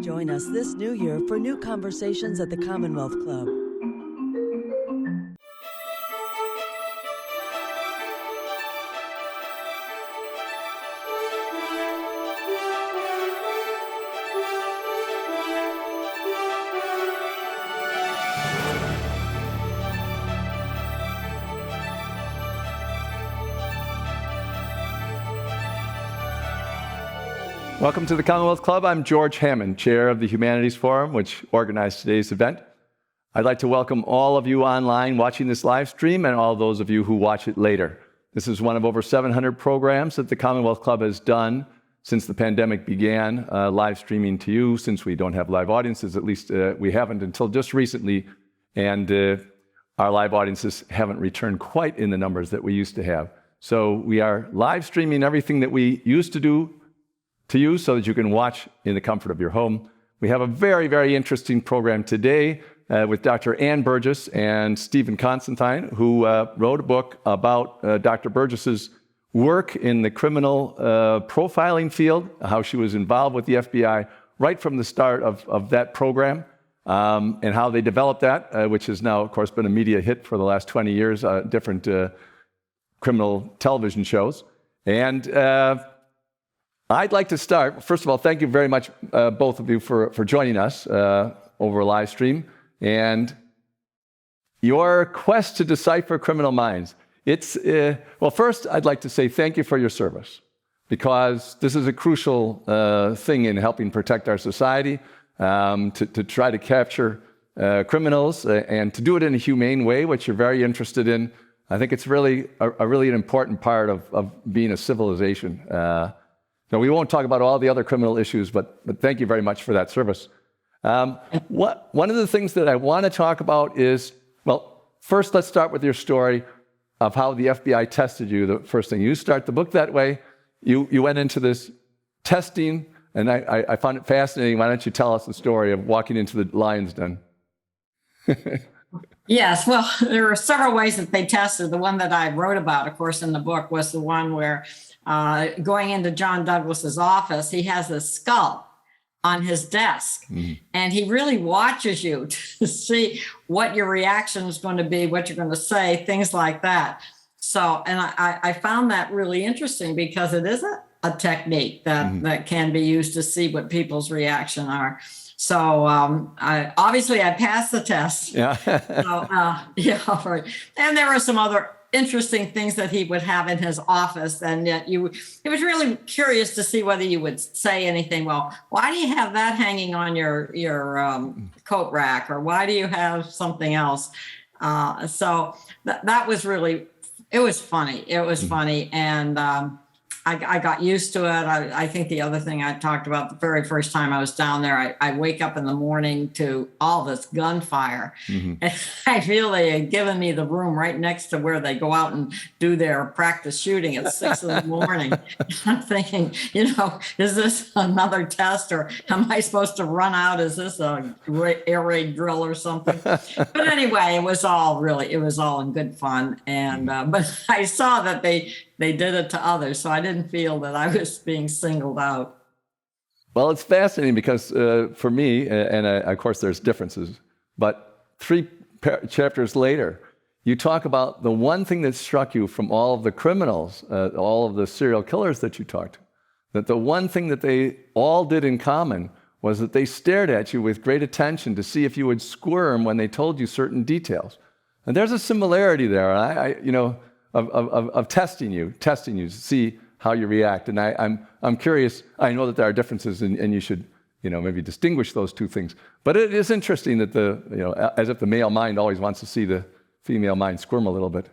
Join us this new year for new conversations at the Commonwealth Club. Welcome to the Commonwealth Club. I'm George Hammond, Chair of the Humanities Forum, which organized today's event. I'd like to welcome all of you online watching this live stream and all those of you who watch it later. This is one of over 700 programs that the Commonwealth Club has done since the pandemic began, live streaming to you, since we don't have live audiences, at least we haven't until just recently, and our live audiences haven't returned quite in the numbers that we used to have. So we are live streaming everything that we used to do to you so that you can watch in the comfort of your home. We have a very, very interesting program today with Dr. Ann Burgess and Stephen Constantine, who wrote a book about Dr. Burgess's work in the criminal profiling field, how she was involved with the FBI right from the start of that program, and how they developed that, which has now, of course, been a media hit for the last 20 years, different criminal television shows. And I'd like to start. First of all, thank you very much, both of you, for joining us over a live stream. And your quest to decipher criminal minds. Well, first, I'd like to say thank you for your service, because this is a crucial thing in helping protect our society, to try to capture criminals and to do it in a humane way, which you're very interested in. I think it's really an important part of being a civilization. Now, we won't talk about all the other criminal issues, but thank you very much for that service. One of the things that I want to talk about is, well, first let's start with your story of how the FBI tested you. The first thing, you start the book that way. You went into this testing, and I found it fascinating. Why don't you tell us the story of walking into the lion's den? Yes, well, there were several ways that they tested. The one that I wrote about, of course, in the book was the one where going into John Douglas's office, he has a skull on his desk, and he really watches you to see what your reaction is going to be, what you're going to say, things like that. So, and I found that really interesting, because it is a technique that can be used to see what people's reaction are. So obviously I passed the test. Yeah. Yeah. Right. And there were some other interesting things that he would have in his office, and yet he was really curious to see whether you would say anything. Well, why do you have that hanging on your coat rack, or why do you have something else? So that was really, it was funny. It was funny, and I got used to it. I think the other thing I talked about the very first time I was down there, I wake up in the morning to all this gunfire. And I really had given me the room right next to where they go out and do their practice shooting at 6 a.m. I'm thinking, is this another test, or am I supposed to run out? Is this a air raid drill or something? But anyway, it was all in good fun. And but I saw that they did it to others, so I didn't feel that I was being singled out. Well, it's fascinating because for me, and of course there's differences, but 3 chapters later, you talk about the one thing that struck you from all of the criminals, all of the serial killers that you talked to, that the one thing that they all did in common was that they stared at you with great attention to see if you would squirm when they told you certain details. And there's a similarity there. Of testing you to see how you react. And I'm curious. I know that there are differences, and you should maybe distinguish those two things. But it is interesting that as if the male mind always wants to see the female mind squirm a little bit.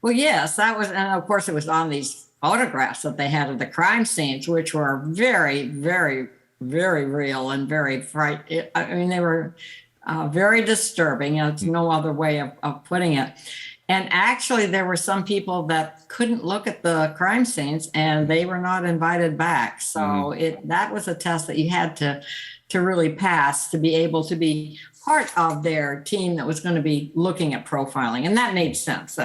Well, yes, that was, and of course it was on these photographs that they had of the crime scenes, which were very, very, very real and very frightening. I mean, they were very disturbing. It's no other way of putting it. And actually, there were some people that couldn't look at the crime scenes, and they were not invited back. So that was a test that you had to really pass to be able to be part of their team that was going to be looking at profiling. And that made sense.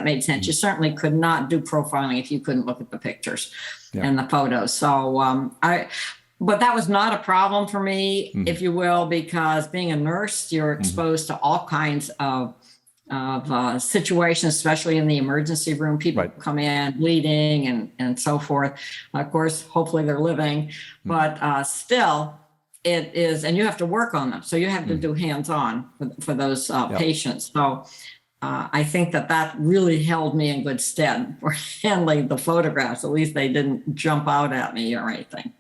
You certainly could not do profiling if you couldn't look at the pictures and the photos. So but that was not a problem for me, if you will, because being a nurse, you're exposed to all kinds of situations, especially in the emergency room. People Right. come in bleeding and so forth. Of course, hopefully they're living, but still, it is, and you have to work on them. So you have to do hands-on for those patients. So I think that really held me in good stead for handling the photographs. At least they didn't jump out at me or anything.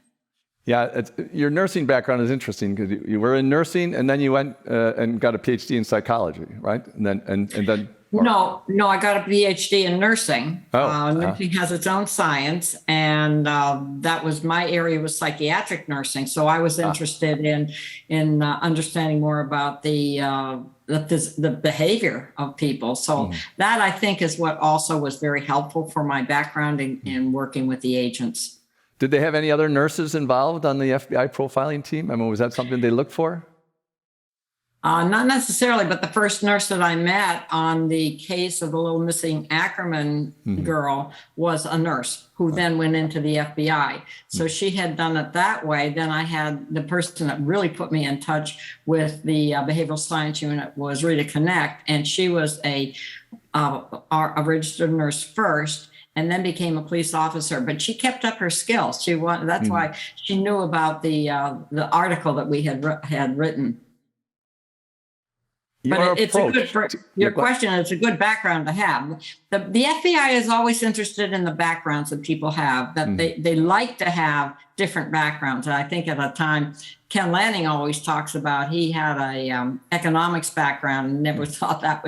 Yeah, your nursing background is interesting because you were in nursing and then you went and got a PhD in psychology, right? And then. No, I got a PhD in nursing. Oh, Nursing has its own science, and that was my area was psychiatric nursing. So I was interested in understanding more about the behavior of people. So that I think is what also was very helpful for my background in working with the agents. Did they have any other nurses involved on the FBI profiling team? I mean, was that something they looked for? Not necessarily, but the first nurse that I met on the case of the little missing Ackerman girl was a nurse who then went into the FBI. So she had done it that way. Then I had the person that really put me in touch with the behavioral science unit was Rita Connect, and she was a registered nurse first, and then became a police officer. But she kept up her skills. That's why she knew about the article that we had written. But it's a good for your question. It's a good background to have. The FBI is always interested in the backgrounds that people have. That they like to have different backgrounds. And I think at a time, Ken Lanning always talks about he had a economics background and never thought that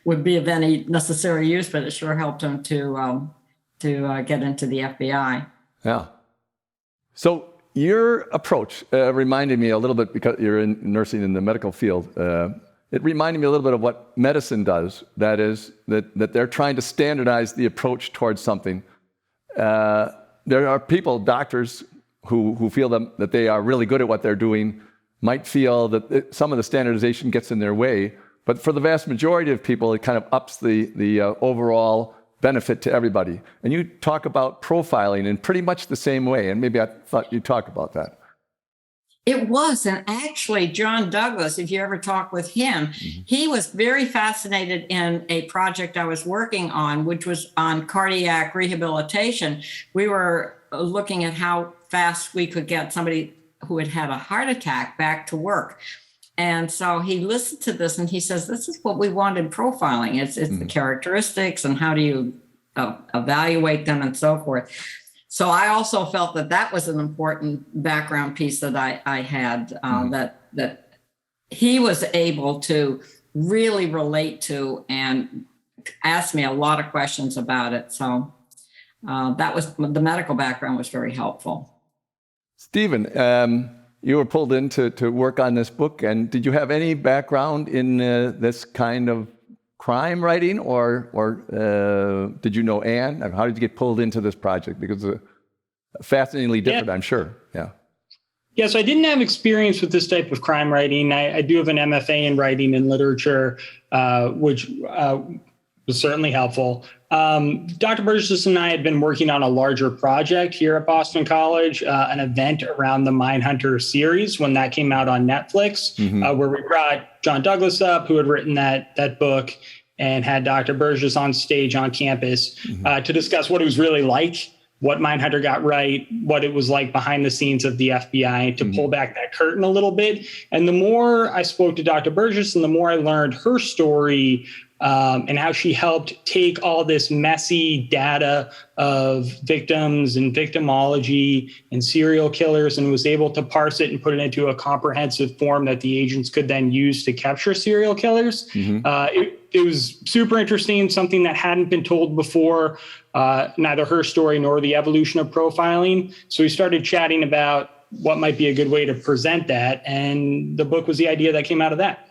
would be of any necessary use, but it sure helped him to get into the FBI. Yeah. So your approach reminded me a little bit, because you're in nursing in the medical field. It reminded me a little bit of what medicine does. That is, that they're trying to standardize the approach towards something. There are people, doctors, who feel that they are really good at what they're doing, might feel that some of the standardization gets in their way. But for the vast majority of people, it kind of ups the overall benefit to everybody. And you talk about profiling in pretty much the same way. And maybe I thought you'd talk about that. It was. And actually, John Douglas, if you ever talk with him, he was very fascinated in a project I was working on, which was on cardiac rehabilitation. We were looking at how fast we could get somebody who had had a heart attack back to work. And so he listened to this and he says, this is what we want in profiling. It's the characteristics and how do you evaluate them and so forth. So I also felt that was an important background piece that I had, that he was able to really relate to and ask me a lot of questions about it. So that was, the medical background was very helpful. Stephen, you were pulled in to work on this book, and did you have any background in this kind of crime writing, or did you know Anne? How did you get pulled into this project? Because it's fascinatingly different, I'm sure. Yeah. Yeah, so I didn't have experience with this type of crime writing. I do have an MFA in writing and literature, which was certainly helpful. Dr. Burgess and I had been working on a larger project here at Boston College, an event around the Mindhunter series when that came out on Netflix, where we brought John Douglas up, who had written that book, and had Dr. Burgess on stage on campus to discuss what it was really like, what Mindhunter got right, what it was like behind the scenes of the FBI, to pull back that curtain a little bit. And the more I spoke to Dr. Burgess and the more I learned her story, and how she helped take all this messy data of victims and victimology and serial killers and was able to parse it and put it into a comprehensive form that the agents could then use to capture serial killers. It was super interesting, something that hadn't been told before, neither her story nor the evolution of profiling. So we started chatting about what might be a good way to present that. And the book was the idea that came out of that.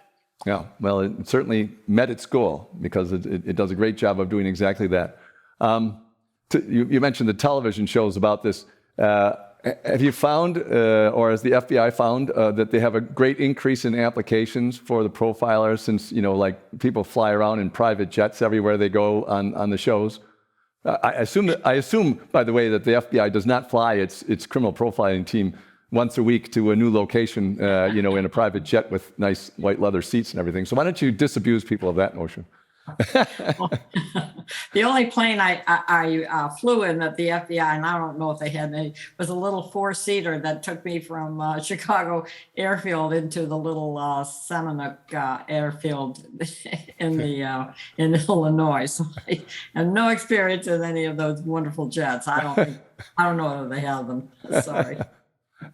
Yeah, well, it certainly met its goal because it does a great job of doing exactly that. You mentioned the television shows about this. Have you found, or has the FBI found, that they have a great increase in applications for the profilers since, like people fly around in private jets everywhere they go on the shows? I assume, by the way, that the FBI does not fly its criminal profiling team once a week to a new location, in a private jet with nice white leather seats and everything. So why don't you disabuse people of that notion? The only plane I flew in at the FBI, and I don't know if they had any, was a little four-seater that took me from Chicago Airfield into the little Seminole Airfield in Illinois. So I have no experience in any of those wonderful jets. I don't know whether they have them. Sorry.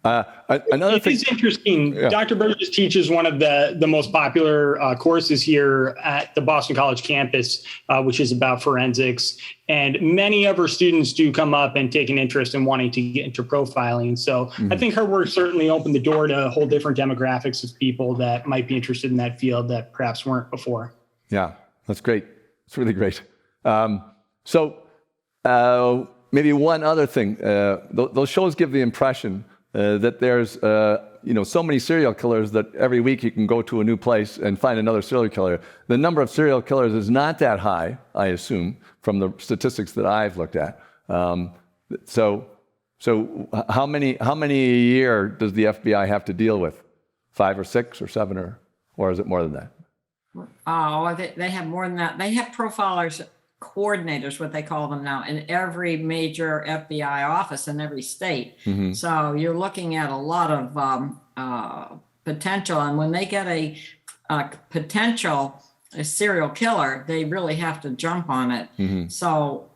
Another thing. It's interesting. Yeah. Dr. Burgess teaches one of the most popular courses here at the Boston College campus, which is about forensics. And many of her students do come up and take an interest in wanting to get into profiling. So I think her work certainly opened the door to a whole different demographics of people that might be interested in that field that perhaps weren't before. Yeah, that's great. It's really great. Maybe one other thing. Those shows give the impression that there's, so many serial killers that every week you can go to a new place and find another serial killer. The number of serial killers is not that high, I assume, from the statistics that I've looked at. So how many a year does the FBI have to deal with? 5 or 6 or 7 or is it more than that? Oh, they have more than that. They have profilers, coordinators, what they call them now, in every major FBI office in every state. Mm-hmm. So you're looking at a lot of potential. And when they get a potential serial killer, they really have to jump on it. Mm-hmm. So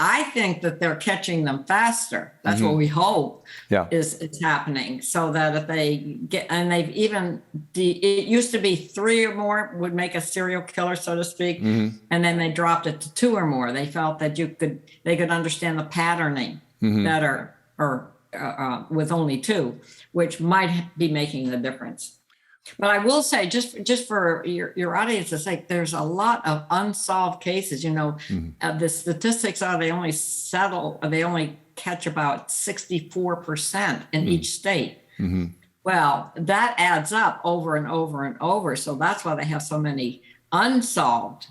I think that they're catching them faster. That's what we hope is happening. So that if they get, and they've even, it used to be 3 or more would make a serial killer, so to speak. Mm-hmm. And then they dropped it to 2 or more. They felt that they could understand the patterning better, or with only 2, which might be making the difference. But I will say, just for your audience's sake, there's a lot of unsolved cases. The statistics are they only catch about 64% in each state. Mm-hmm. Well, that adds up over and over and over. So that's why they have so many unsolved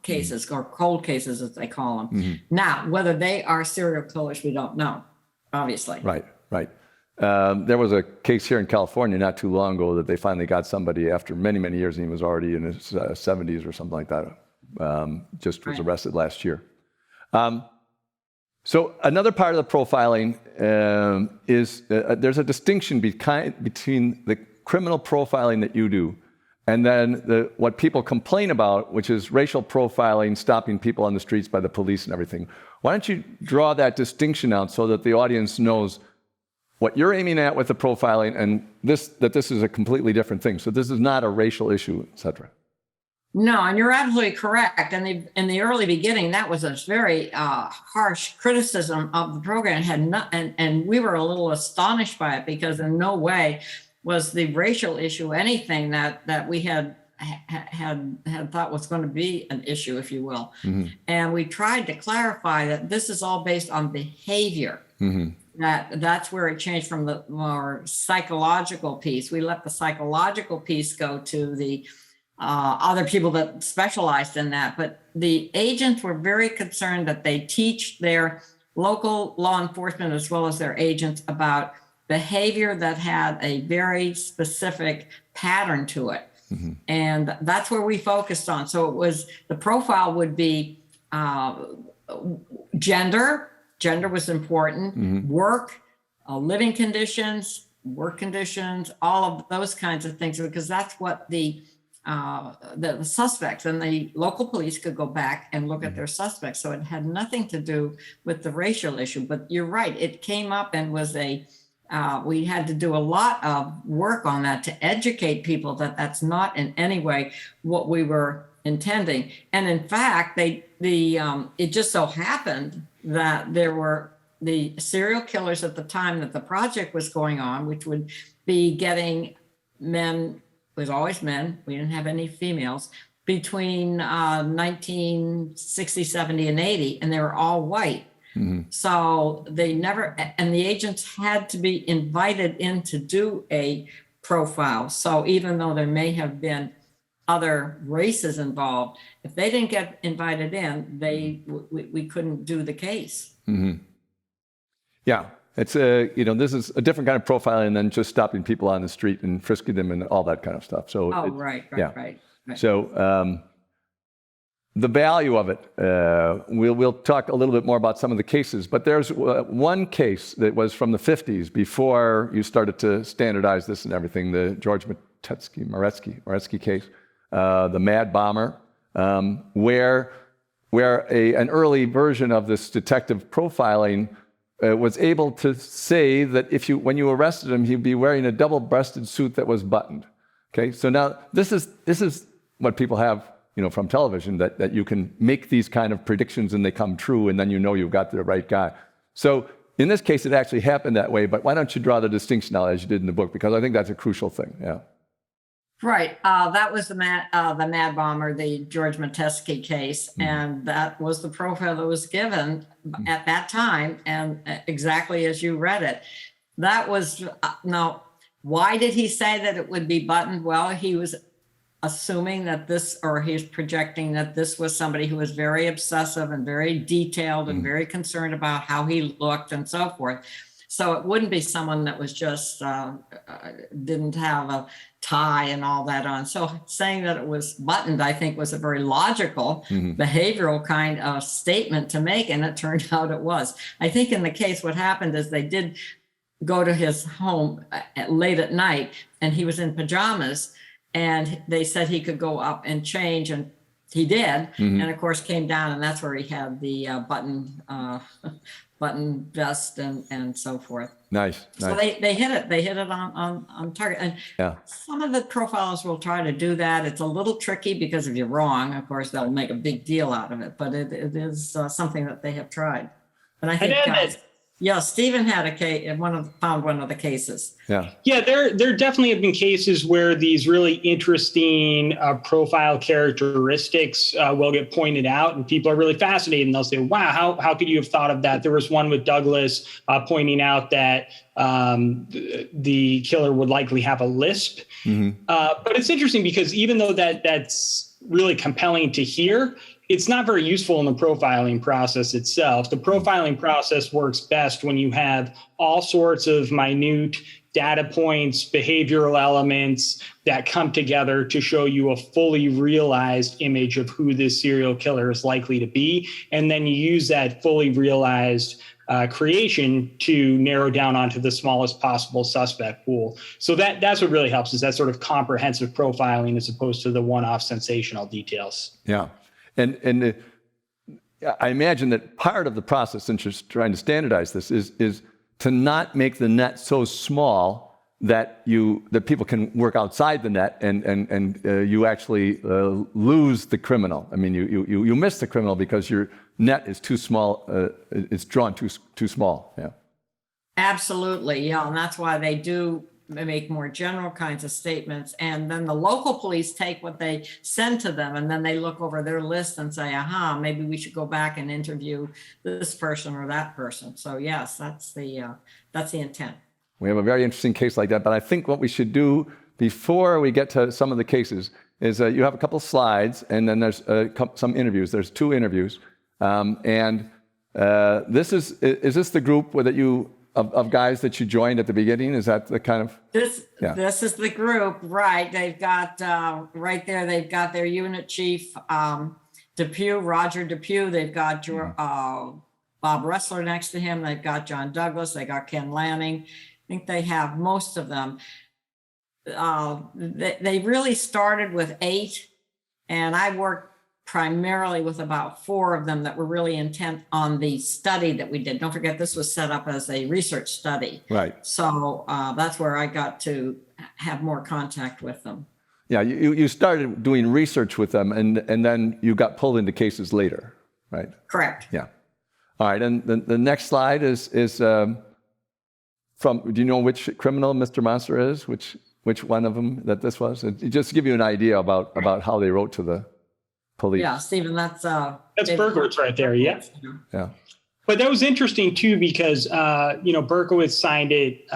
cases, or cold cases, as they call them. Mm-hmm. Now, whether they are serial killers, we don't know, obviously. Right. There was a case here in California not too long ago that they finally got somebody after many, many years, and he was already in his 70s or something like that. Was arrested last year. So another part of the profiling is there's a distinction between the criminal profiling that you do and then what people complain about, which is racial profiling, stopping people on the streets by the police and everything. Why don't you draw that distinction out so that the audience knows what you're aiming at with the profiling, and that this is a completely different thing. So this is not a racial issue, et cetera. No, and you're absolutely correct. And in the early beginning, that was a very harsh criticism of the program. And we were a little astonished by it, because in no way was the racial issue anything that we had thought was going to be an issue, if you will. Mm-hmm. And we tried to clarify that this is all based on behavior. Mm-hmm. That's where it changed from the more psychological piece. We let the psychological piece go to the other people that specialized in that. But the agents were very concerned that they teach their local law enforcement as well as their agents about behavior that had a very specific pattern to it. Mm-hmm. And that's where we focused on. So the profile would be gender. Gender was important, mm-hmm. Work, living conditions, work conditions, all of those kinds of things, because that's what the suspects and the local police could go back and look at their suspects. So it had nothing to do with the racial issue. But you're right, it came up and was we had to do a lot of work on that to educate people that that's not in any way what we were intending. And in fact, it just so happened that there were the serial killers at the time that the project was going on, which would be getting men, it was always men, we didn't have any females, between 1960, 70, and 80, and they were all white. Mm-hmm. So and the agents had to be invited in to do a profile. So even though there may have been other races involved, if they didn't get invited in, we couldn't do the case. Mm-hmm. Yeah, It's this is a different kind of profiling than just stopping people on the street and frisking them and all that kind of stuff. So Right. So the value of it, we'll talk a little bit more about some of the cases, but there's one case that was from the 50s before you started to standardize this and everything, the George Moretsky case, the Mad Bomber, where an early version of this detective profiling was able to say that when you arrested him, he'd be wearing a double-breasted suit that was buttoned. Okay, so now this is what people have, from television, that you can make these kind of predictions and they come true, and then you've got the right guy. So in this case, it actually happened that way. But why don't you draw the distinction now, as you did in the book, because I think that's a crucial thing. Yeah. Right. That was the Mad Bomber, the George Metesky case, and that was the profile that was given at that time, and exactly as you read it. That was now. Why did he say that it would be buttoned? Well, he was assuming that he's projecting that this was somebody who was very obsessive and very detailed and very concerned about how he looked and so forth. So it wouldn't be someone that was just didn't have a tie and all that on. So saying that it was buttoned, I think, was a very logical behavioral kind of statement to make, and it turned out it was. I think in the case, what happened is they did go to his home late at night, and he was in pajamas, and they said he could go up and change, and he did, and of course came down, and that's where he had the button vest and so forth. Nice. So they hit it on target. And some of the profilers will try to do that. It's a little tricky because if you're wrong, of course, they'll make a big deal out of it, but it is something that they have tried. And I think Stephen had a case, found one of the cases. Yeah, there definitely have been cases where these really interesting profile characteristics will get pointed out, and people are really fascinated, and they'll say, wow, how could you have thought of that? There was one with Douglas pointing out that the killer would likely have a lisp. But it's interesting because even though that's really compelling to hear, it's not very useful in the profiling process itself. The profiling process works best when you have all sorts of minute data points, behavioral elements that come together to show you a fully realized image of who this serial killer is likely to be. And then you use that fully realized creation to narrow down onto the smallest possible suspect pool. So that's what really helps, is that sort of comprehensive profiling as opposed to the one-off sensational details. Yeah. And I imagine that part of the process, since you're trying to standardize this, is to not make the net so small that people can work outside the net and you actually lose the criminal. I mean, you miss the criminal because your net is too small. It's drawn too small. Yeah. Absolutely. Yeah, and that's why they do make more general kinds of statements, and then the local police take what they send to them, and then they look over their list and say, maybe we should go back and interview this person or that person. So yes, that's the intent. We have a very interesting case like that, but I think what we should do before we get to some of the cases is you have a couple slides, and then there's some interviews. There's 2 interviews, and is this the group that you of guys that you joined at the beginning? Is that the kind of... This is the group, right? They've got, right there, they've got their unit chief, Depew, Roger Depew. They've got Bob Ressler next to him. They've got John Douglas. They got Ken Lanning. I think they have most of them. They really started with 8, and I worked primarily with about 4 of them that were really intent on the study that we did. Don't forget, this was set up as a research study. Right. So that's where I got to have more contact with them. Yeah, you started doing research with them, and then you got pulled into cases later, right? Correct. Yeah. All right, and the next slide is from, do you know which criminal Mr. Monster is? Which one of them that this was? Just to give you an idea about how they wrote to the police. Yeah, Stephen, that's Berkowitz right there. Yeah. Yeah. But that was interesting too, because Berkowitz signed it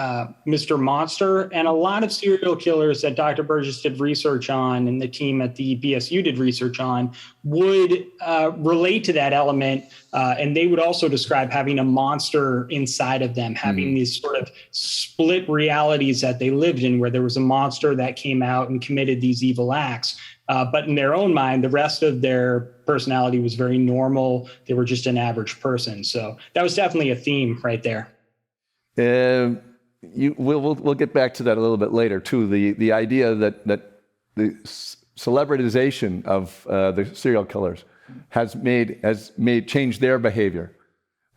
Mr. Monster, and a lot of serial killers that Dr. Burgess did research on, and the team at the BSU did research on, would relate to that element, and they would also describe having a monster inside of them, having these sort of split realities that they lived in, where there was a monster that came out and committed these evil acts. But in their own mind, the rest of their personality was very normal. They were just an average person. So that was definitely a theme right there. We'll get back to that a little bit later too. The idea that the celebritization of the serial killers has made change their behavior.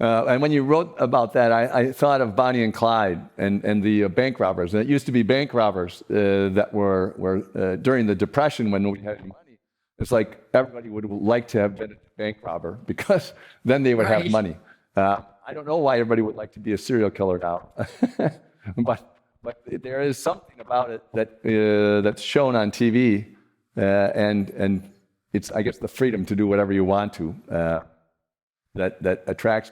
And when you wrote about that, I thought of Bonnie and Clyde and the bank robbers. And it used to be bank robbers that were during the Depression when we had money. It's like everybody would like to have been a bank robber because then they would have money. I don't know why everybody would like to be a serial killer now, but there is something about it that's shown on TV, and it's, I guess, the freedom to do whatever you want to that attracts.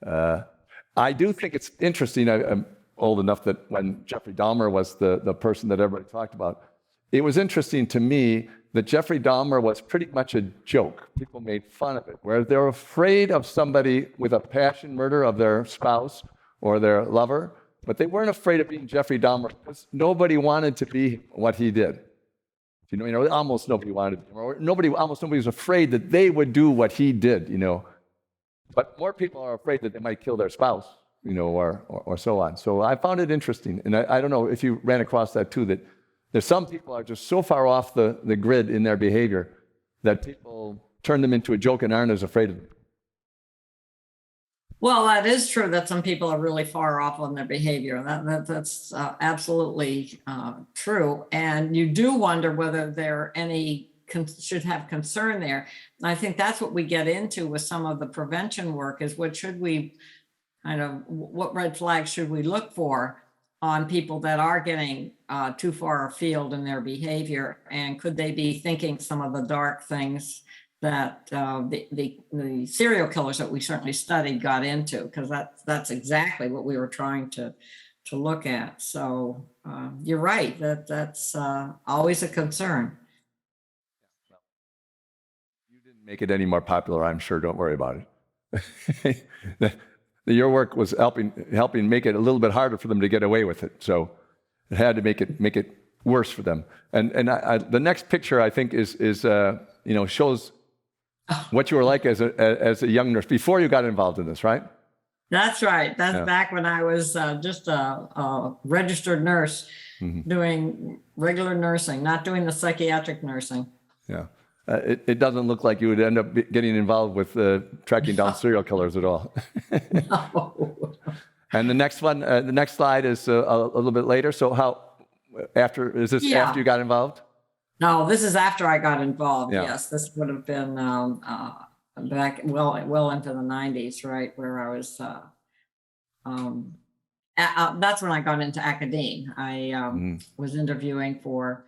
I do think it's interesting. I'm old enough that when Jeffrey Dahmer was the person that everybody talked about, it was interesting to me that Jeffrey Dahmer was pretty much a joke. People made fun of it, where they're afraid of somebody with a passion murder of their spouse or their lover, but they weren't afraid of being Jeffrey Dahmer because nobody wanted to be what he did. Almost nobody wanted to be, or almost nobody was afraid that they would do what he did, But more people are afraid that they might kill their spouse, or so on. So I found it interesting. And I don't know if you ran across that too, that there's some people are just so far off the grid in their behavior that people turn them into a joke and aren't as afraid of them. Well, that is true that some people are really far off on their behavior. That's absolutely true. And you do wonder whether there any should have concern there. And I think that's what we get into with some of the prevention work is what red flags should we look for on people that are getting too far afield in their behavior, and could they be thinking some of the dark things that the serial killers that we certainly studied got into, because that's exactly what we were trying to look at. So you're right, that's always a concern. You didn't make it any more popular, I'm sure. Don't worry about it. Your work was helping make it a little bit harder for them to get away with it. So it had to make it worse for them. And the next picture, I think, is shows what you were like as a young nurse before you got involved in this, right? That's right. That's back when I was just a registered nurse, doing regular nursing, not doing the psychiatric nursing. Yeah. It doesn't look like you would end up getting involved with tracking down serial killers at all. No. And the next one, the next slide is a little bit later. So after you got involved? No, this is after I got involved. Yeah. Yes, this would have been back well into the 90s, right, where I was. That's when I got into academia. I was interviewing for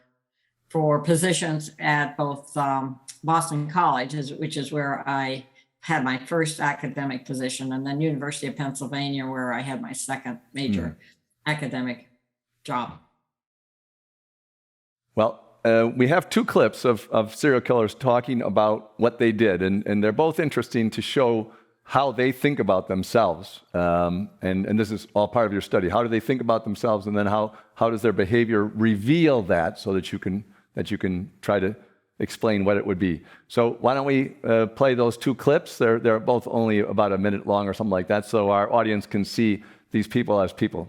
positions at both Boston College, which is where I had my first academic position, and then University of Pennsylvania, where I had my second major academic job. Well, we have two clips of serial killers talking about what they did, and they're both interesting to show how they think about themselves. And this is all part of your study. How do they think about themselves, and then how does their behavior reveal that, so that you can try to explain what it would be. So why don't we play those two clips? They're both only about a minute long or something like that, so our audience can see these people as people.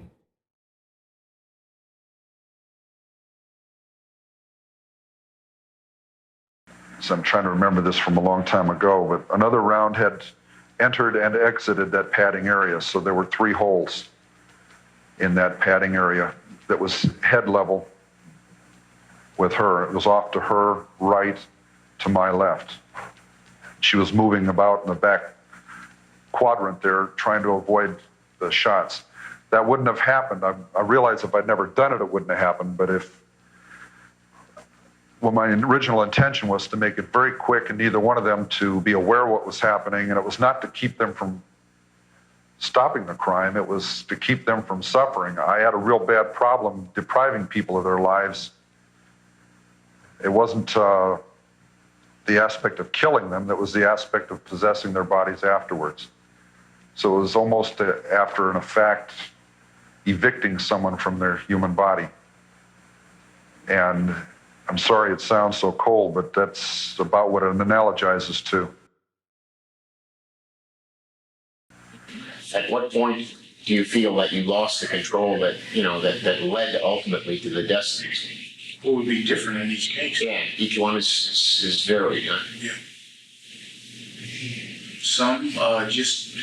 So I'm trying to remember this from a long time ago, but another round had entered and exited that padding area. So there were 3 holes in that padding area that was head level with her. It was off to her right, to my left. She was moving about in the back quadrant there, trying to avoid the shots. That wouldn't have happened. I realize if I'd never done it, it wouldn't have happened. But my original intention was to make it very quick and neither one of them to be aware of what was happening, and it was not to keep them from stopping the crime. It was to keep them from suffering. I had a real bad problem depriving people of their lives. It wasn't the aspect of killing them, that was the aspect of possessing their bodies afterwards. So it was almost after an effect, evicting someone from their human body. And I'm sorry it sounds so cold, but that's about what it analogizes to. At what point do you feel that you lost the control that, that led ultimately to the deaths? What would be different in each case? Yeah, each one is varied, huh? Yeah. Some just,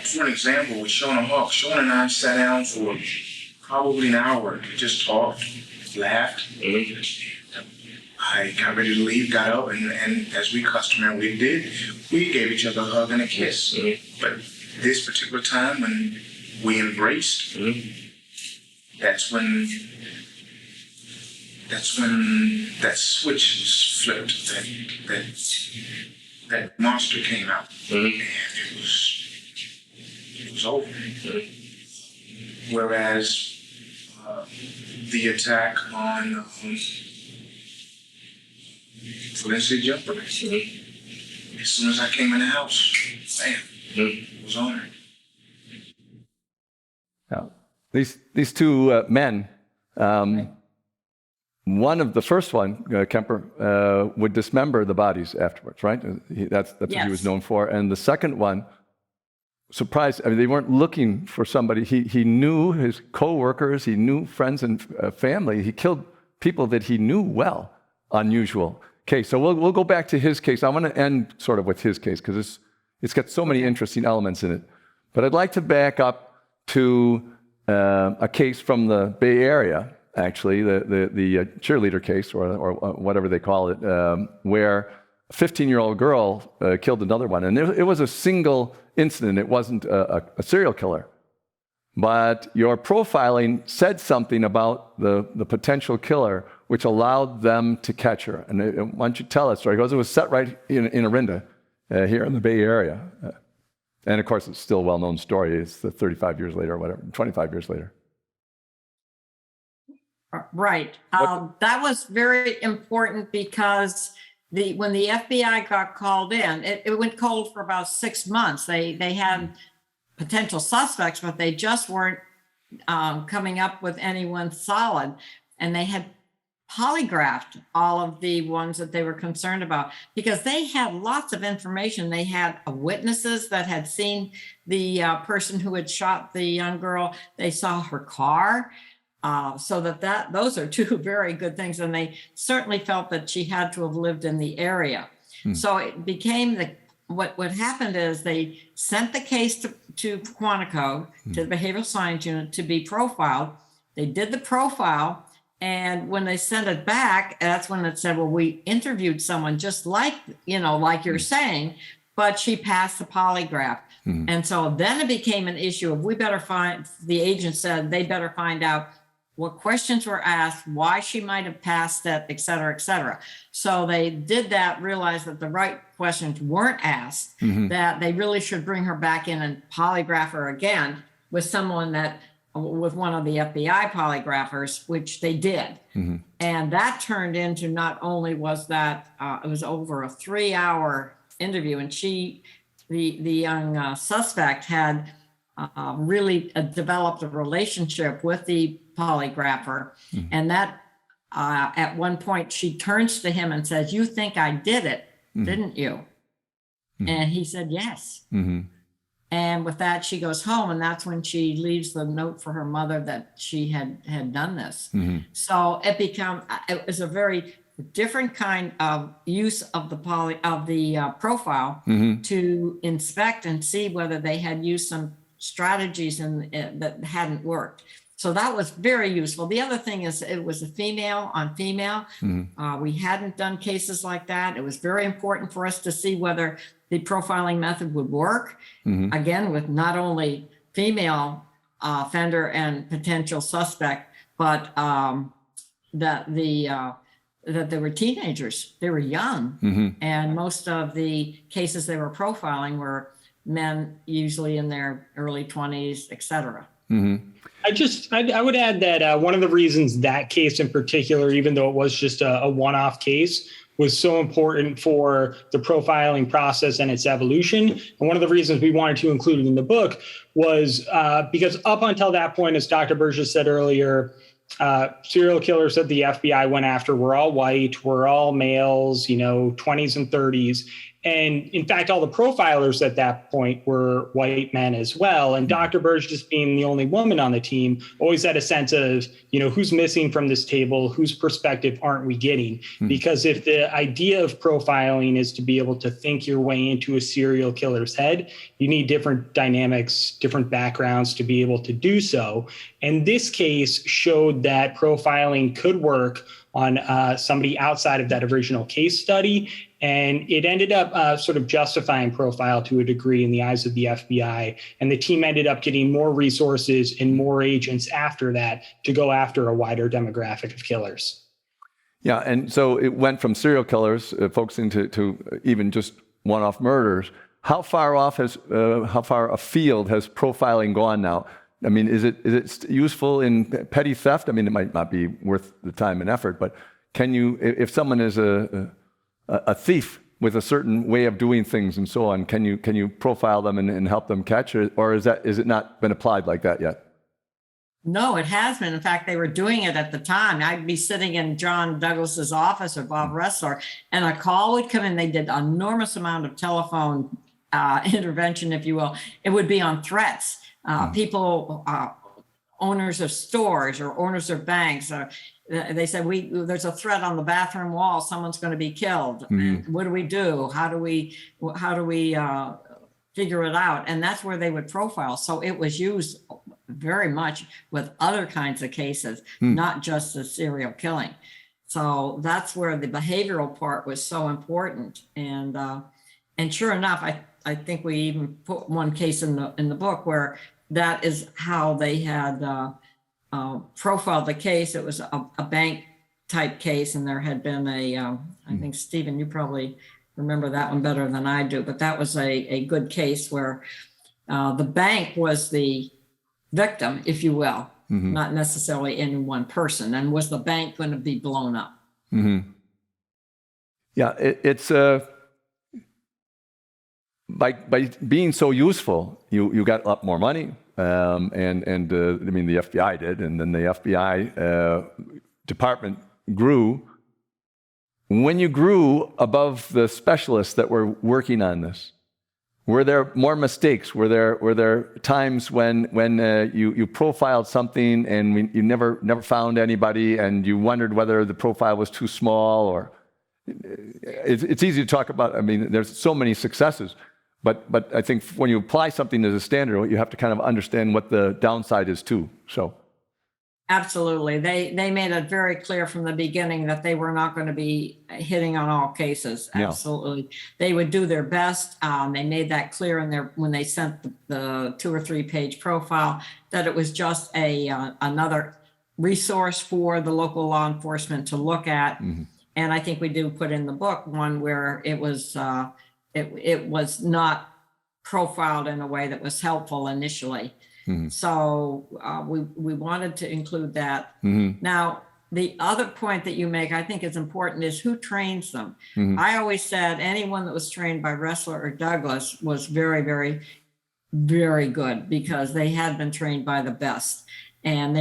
for an example, with Shona Hawk, Shona and I sat down for probably an hour, just talked, laughed. Mm-hmm. I got ready to leave, got up, and as we customarily did, we gave each other a hug and a kiss. Mm-hmm. But this particular time, when we embraced, that's when that switch was flipped. That monster came out, and it was over. Whereas the attack on Valencia Jumper, as soon as I came in the house, bam, it was on her. Now, these two men, one of the first one, Kemper, would dismember the bodies afterwards, right? That's what he was known for. And the second one, surprised, I mean, they weren't looking for somebody. He knew his co-workers, he knew friends and family. He killed people that he knew well. Unusual case. So we'll go back to his case. I want to end sort of with his case because it's got so many interesting elements in it. But I'd like to back up to a case from the Bay Area, actually, the cheerleader case, or whatever they call it, where a 15-year-old girl killed another one. And it was a single incident. It wasn't a serial killer. But your profiling said something about the potential killer, which allowed them to catch her. And why don't you tell that story? Because it was set right in Orinda, here in the Bay Area. And of course, it's still a well-known story. It's 35 years later or whatever, 25 years later. Right. That was very important because when the FBI got called in, it went cold for about 6 months. They had potential suspects, but they just weren't coming up with anyone solid. And they had polygraphed all of the ones that they were concerned about because they had lots of information. They had witnesses that had seen the person who had shot the young girl. They saw her car. So those are two very good things. And they certainly felt that she had to have lived in the area. So it became what happened is they sent the case to Quantico, to the Behavioral Science Unit, to be profiled. They did the profile. And when they sent it back, that's when it said, well, we interviewed someone just like you're saying, but she passed the polygraph. And so then it became an issue of the agent said they better find out what questions were asked, why she might have passed it, et cetera, et cetera. So they did that, realized that the right questions weren't asked, that they really should bring her back in and polygraph her again with one of the FBI polygraphers, which they did. And that turned into not only was that, it was over a 3-hour interview, and the young suspect had really developed a relationship with the polygrapher. And that at one point she turns to him and says, "You think I did it, didn't you?" And he said, "Yes." And with that, she goes home, and that's when she leaves the note for her mother that she had done this. So it was a very different kind of use of the profile to inspect and see whether they had used some strategies that hadn't worked. So that was very useful. The other thing is it was a female on female. We hadn't done cases like that. It was very important for us to see whether the profiling method would work. Again, with not only female offender and potential suspect, but that they were teenagers. They were young. And most of the cases they were profiling were men usually in their early 20s, et cetera. I would add that one of the reasons that case in particular, even though it was just a one-off case, was so important for the profiling process and its evolution. And one of the reasons we wanted to include it in the book was because up until that point, as Dr. Burgess said earlier, serial killers that the FBI went after were all white, were all males, 20s and 30s. And in fact, all the profilers at that point were white men as well. And Dr. Burgess, being the only woman on the team, always had a sense of, who's missing from this table, whose perspective aren't we getting? Because if the idea of profiling is to be able to think your way into a serial killer's head, you need different dynamics, different backgrounds to be able to do so. And this case showed that profiling could work on somebody outside of that original case study. And it ended up sort of justifying profile to a degree in the eyes of the FBI. And the team ended up getting more resources and more agents after that to go after a wider demographic of killers. Yeah, and so it went from serial killers focusing to even just one-off murders. How far afield has profiling gone now? I mean, is it useful in petty theft? I mean, it might not be worth the time and effort, but can you, if someone is a thief with a certain way of doing things and so on, can you profile them and help them catch, or is it not been applied like that yet? No, it has been. In fact, they were doing it at the time. I'd be sitting in John Douglas's office or Bob Ressler, and a call would come in. They did an enormous amount of telephone intervention, if you will. It would be on threats. People, owners of stores or owners of banks, they said, there's a threat on the bathroom wall. Someone's going to be killed. What do we do? How do we figure it out? And that's where they would profile. So it was used very much with other kinds of cases, not just the serial killing. So that's where the behavioral part was so important. And sure enough, I think we even put one case in the book where that is how they had profiled the case. It was a bank type case, and there had been I think, Stephen, you probably remember that one better than I do, but that was a good case where the bank was the victim, if you will, not necessarily any one person. And was the bank going to be blown up? Yeah, it's by being so useful, you got a lot more money, and I mean, the FBI did, and then the FBI department grew. When you grew above the specialists that were working on this, were there more mistakes? Were there times when you profiled something and you never found anybody, and you wondered whether the profile was too small? Or it's easy to talk about. I mean, there's so many successes. But I think when you apply something as a standard, you have to kind of understand what the downside is too. So, absolutely, they made it very clear from the beginning that they were not going to be hitting on all cases. Absolutely, they would do their best. They made that clear when they sent the 2 or 3 page profile that it was just another resource for the local law enforcement to look at. And I think we do put in the book one where it was. It was not profiled in a way that was helpful initially. So we wanted to include that. Now, the other point that you make, I think is important, is who trains them. I always said anyone that was trained by Ressler or Douglas was very, very, very good, because they had been trained by the best. And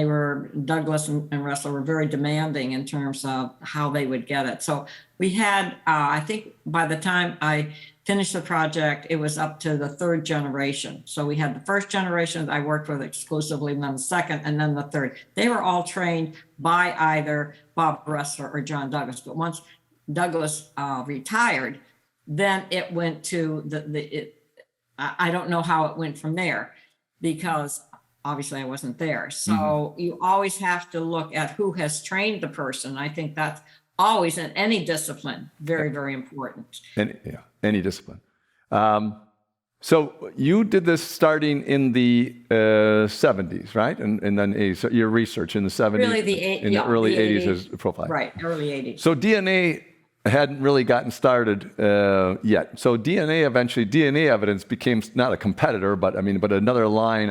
Douglas and Ressler were very demanding in terms of how they would get it. So we had, I think by the time I finished the project, it was up to the 3rd generation. So we had the 1st generation that I worked with exclusively, and then the 2nd, and then the 3rd. They were all trained by either Bob Ressler or John Douglas. But once Douglas retired, then it went to I don't know how it went from there, because obviously I wasn't there. So you always have to look at who has trained the person. I think that's always, in any discipline, very, very important. Any discipline. So you did this starting in the 70s, right? And then 80s. So your research in the 70s, Really the early 80s is profile. Right, early 80s. So DNA hadn't really gotten started yet. So DNA evidence became not a competitor, but another line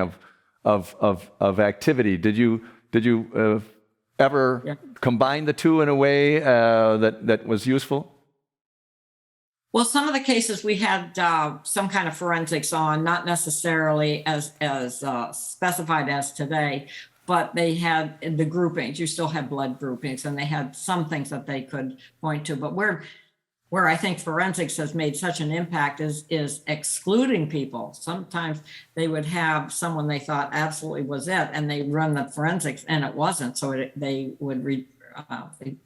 of activity. Did you ever combine the two in a way that was useful? Well, some of the cases we had some kind of forensics on, not necessarily as specified as today, but they had the groupings. You still had blood groupings, and they had some things that they could point to. But where I think forensics has made such an impact is excluding people. Sometimes they would have someone they thought absolutely was it, and they run the forensics, and it wasn't. So they would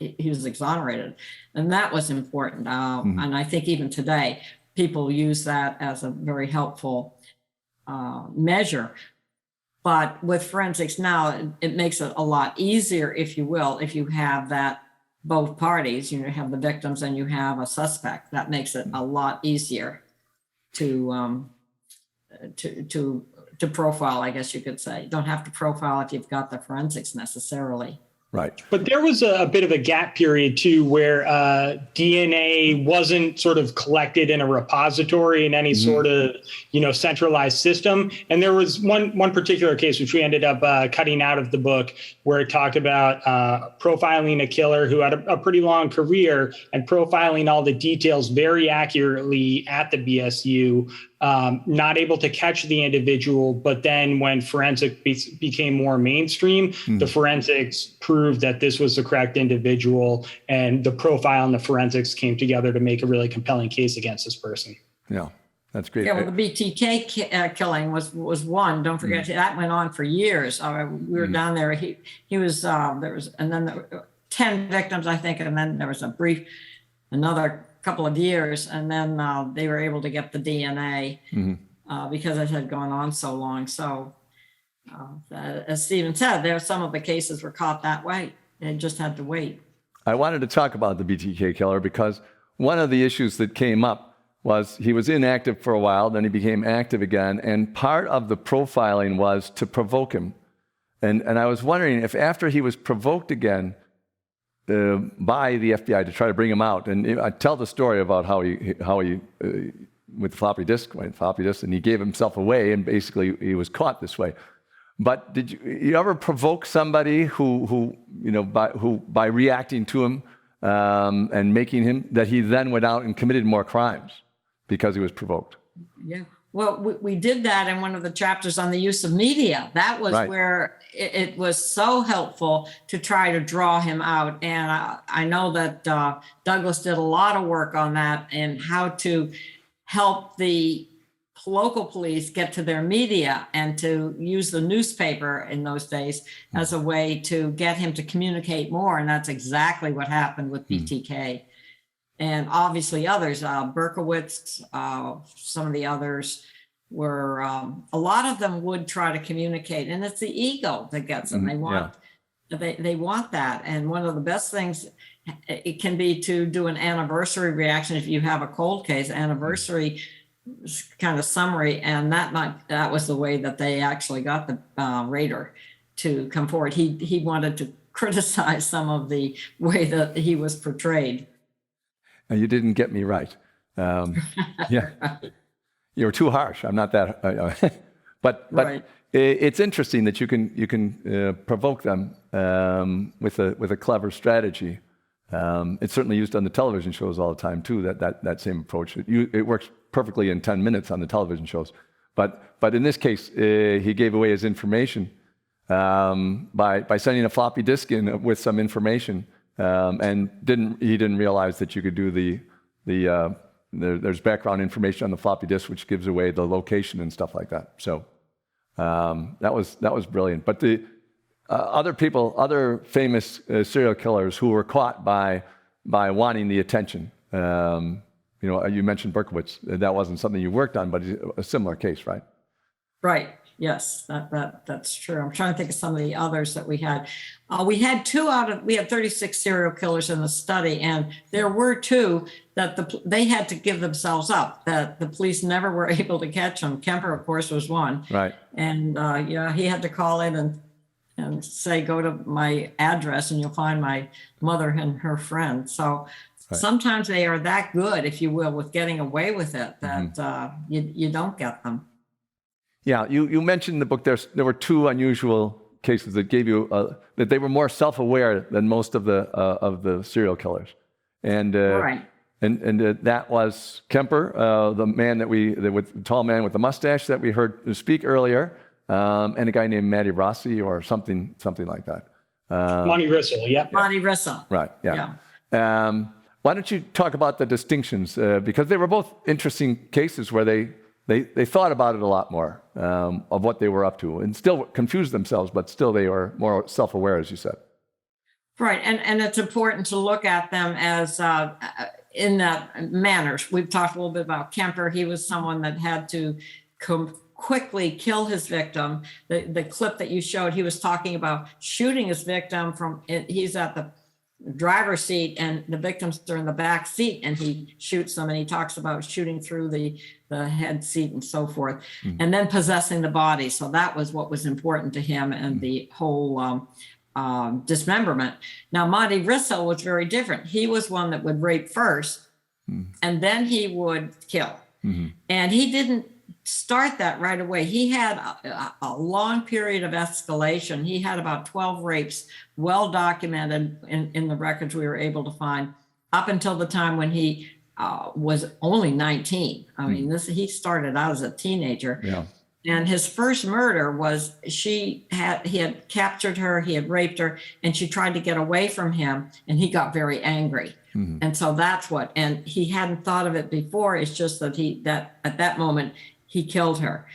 he was exonerated, and that was important. And I think even today, people use that as a very helpful measure. But with forensics now, it makes it a lot easier, if you will, if you have that both parties. You have the victims and you have a suspect. That makes it a lot easier to profile, I guess you could say. You don't have to profile if you've got the forensics necessarily. Right. But there was a bit of a gap period, too, where DNA wasn't sort of collected in a repository in any sort of, centralized system. And there was one particular case, which we ended up cutting out of the book, where it talked about profiling a killer who had a pretty long career and profiling all the details very accurately at the BSU. Not able to catch the individual, but then when forensic became more mainstream, the forensics proved that this was the correct individual, and the profile and the forensics came together to make a really compelling case against this person. Yeah, that's great. Yeah, well, the BTK killing was one. Don't forget that went on for years. We were down there. He was there was, and then there were 10 victims, I think, and then there was another couple of years, and then they were able to get the DNA because it had gone on so long. So as Stephen said, some of the cases were caught that way. They just had to wait. I wanted to talk about the BTK killer because one of the issues that came up was he was inactive for a while, then he became active again, and part of the profiling was to provoke him. And I was wondering if after he was provoked again by the FBI to try to bring him out, and I tell the story about how he with floppy disk, and he gave himself away, and basically he was caught this way. But did you ever provoke somebody who by reacting to him and making him that he then went out and committed more crimes because he was provoked? Yeah. Well, we did that in one of the chapters on the use of media. That was where it was so helpful to try to draw him out. And I know that Douglas did a lot of work on that and how to help the local police get to their media and to use the newspaper in those days as a way to get him to communicate more. And that's exactly what happened with BTK. And obviously others, Berkowitz, some of the others were, a lot of them would try to communicate, and it's the ego that gets them. They want, they want that. And one of the best things it can be to do an anniversary reaction. If you have a cold case, anniversary kind of summary. And that was the way that they actually got the raider to come forward. He wanted to criticize some of the way that he was portrayed. You didn't get me right. Yeah, you were too harsh. I'm not that. But it's interesting that you can provoke them with a clever strategy. It's certainly used on the television shows all the time too. That same approach. It works perfectly in 10 minutes on the television shows. But in this case, he gave away his information by sending a floppy disk in with some information. And he didn't realize that you could do there's background information on the floppy disk which gives away the location and stuff like that. So that was brilliant. But the other famous serial killers who were caught by wanting the attention. You mentioned Berkowitz. That wasn't something you worked on, but a similar case, right? Right. Yes, that's true. I'm trying to think of some of the others that we had. We had 36 serial killers in the study, and there were 2 that they had to give themselves up, that the police never were able to catch them. Kemper, of course, was one. Right. And he had to call in and say, go to my address and you'll find my mother and her friend. So Sometimes they are that good, if you will, with getting away with it that you don't get them. Yeah, you mentioned in the book there were two unusual cases that gave you that they were more self-aware than most of the serial killers, and Right. and that was Kemper, the man the tall man with the mustache that we heard speak earlier, and a guy named Matty Rossi or something like that. Monty Rissel, yep. Monty Rissel. Right. Yeah. Why don't you talk about the distinctions? Because they were both interesting cases where they thought about it a lot more of what they were up to, and still confused themselves, but still they were more self-aware, as you said. Right. And it's important to look at them as in that manner. We've talked a little bit about Kemper. He was someone that had to quickly kill his victim. The clip that you showed, he was talking about shooting his victim he's at the driver's seat and the victims are in the back seat, and he shoots them, and he talks about shooting through the head seat and so forth, and then possessing the body. So that was what was important to him, and the whole dismemberment. Now, Monty Rissel was very different. He was one that would rape first, and then he would kill. And he didn't start that right away. He had a long period of escalation. He had about 12 rapes, well documented in the records we were able to find, up until the time when he was only 19. I mean, he started out as a teenager. Yeah. And his first murder was he had captured her, he had raped her, and she tried to get away from him, and he got very angry. And so and he hadn't thought of it before. It's just that at that moment, he killed her.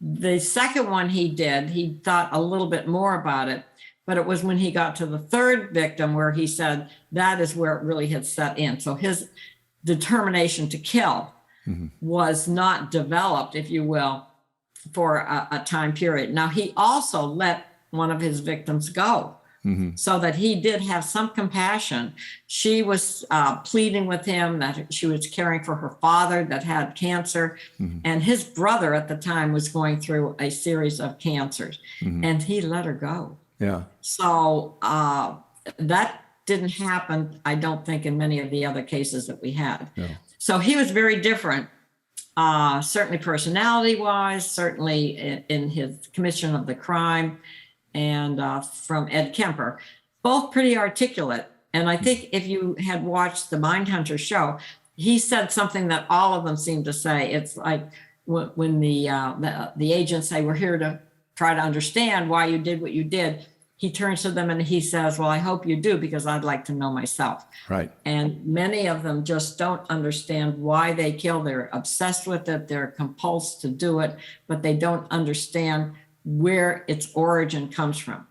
The second one he thought a little bit more about it, but it was when he got to the third victim where he said that is where it really had set in. So his determination to kill was not developed, if you will, for a time period. Now, he also let one of his victims go. So that he did have some compassion. She was pleading with him that she was caring for her father that had cancer, and his brother at the time was going through a series of cancers, and he let her go. Yeah. So that didn't happen, I don't think, in many of the other cases that we had. Yeah. So he was very different, certainly personality-wise, certainly in his commission of the crime, and from Ed Kemper, both pretty articulate. And I think if you had watched the Mindhunter show, he said something that all of them seemed to say. It's like when the agents say, we're here to try to understand why you did what you did. He turns to them and he says, well, I hope you do, because I'd like to know myself. Right. And many of them just don't understand why they kill. They're obsessed with it. They're compulsed to do it, but they don't understand where its origin comes from.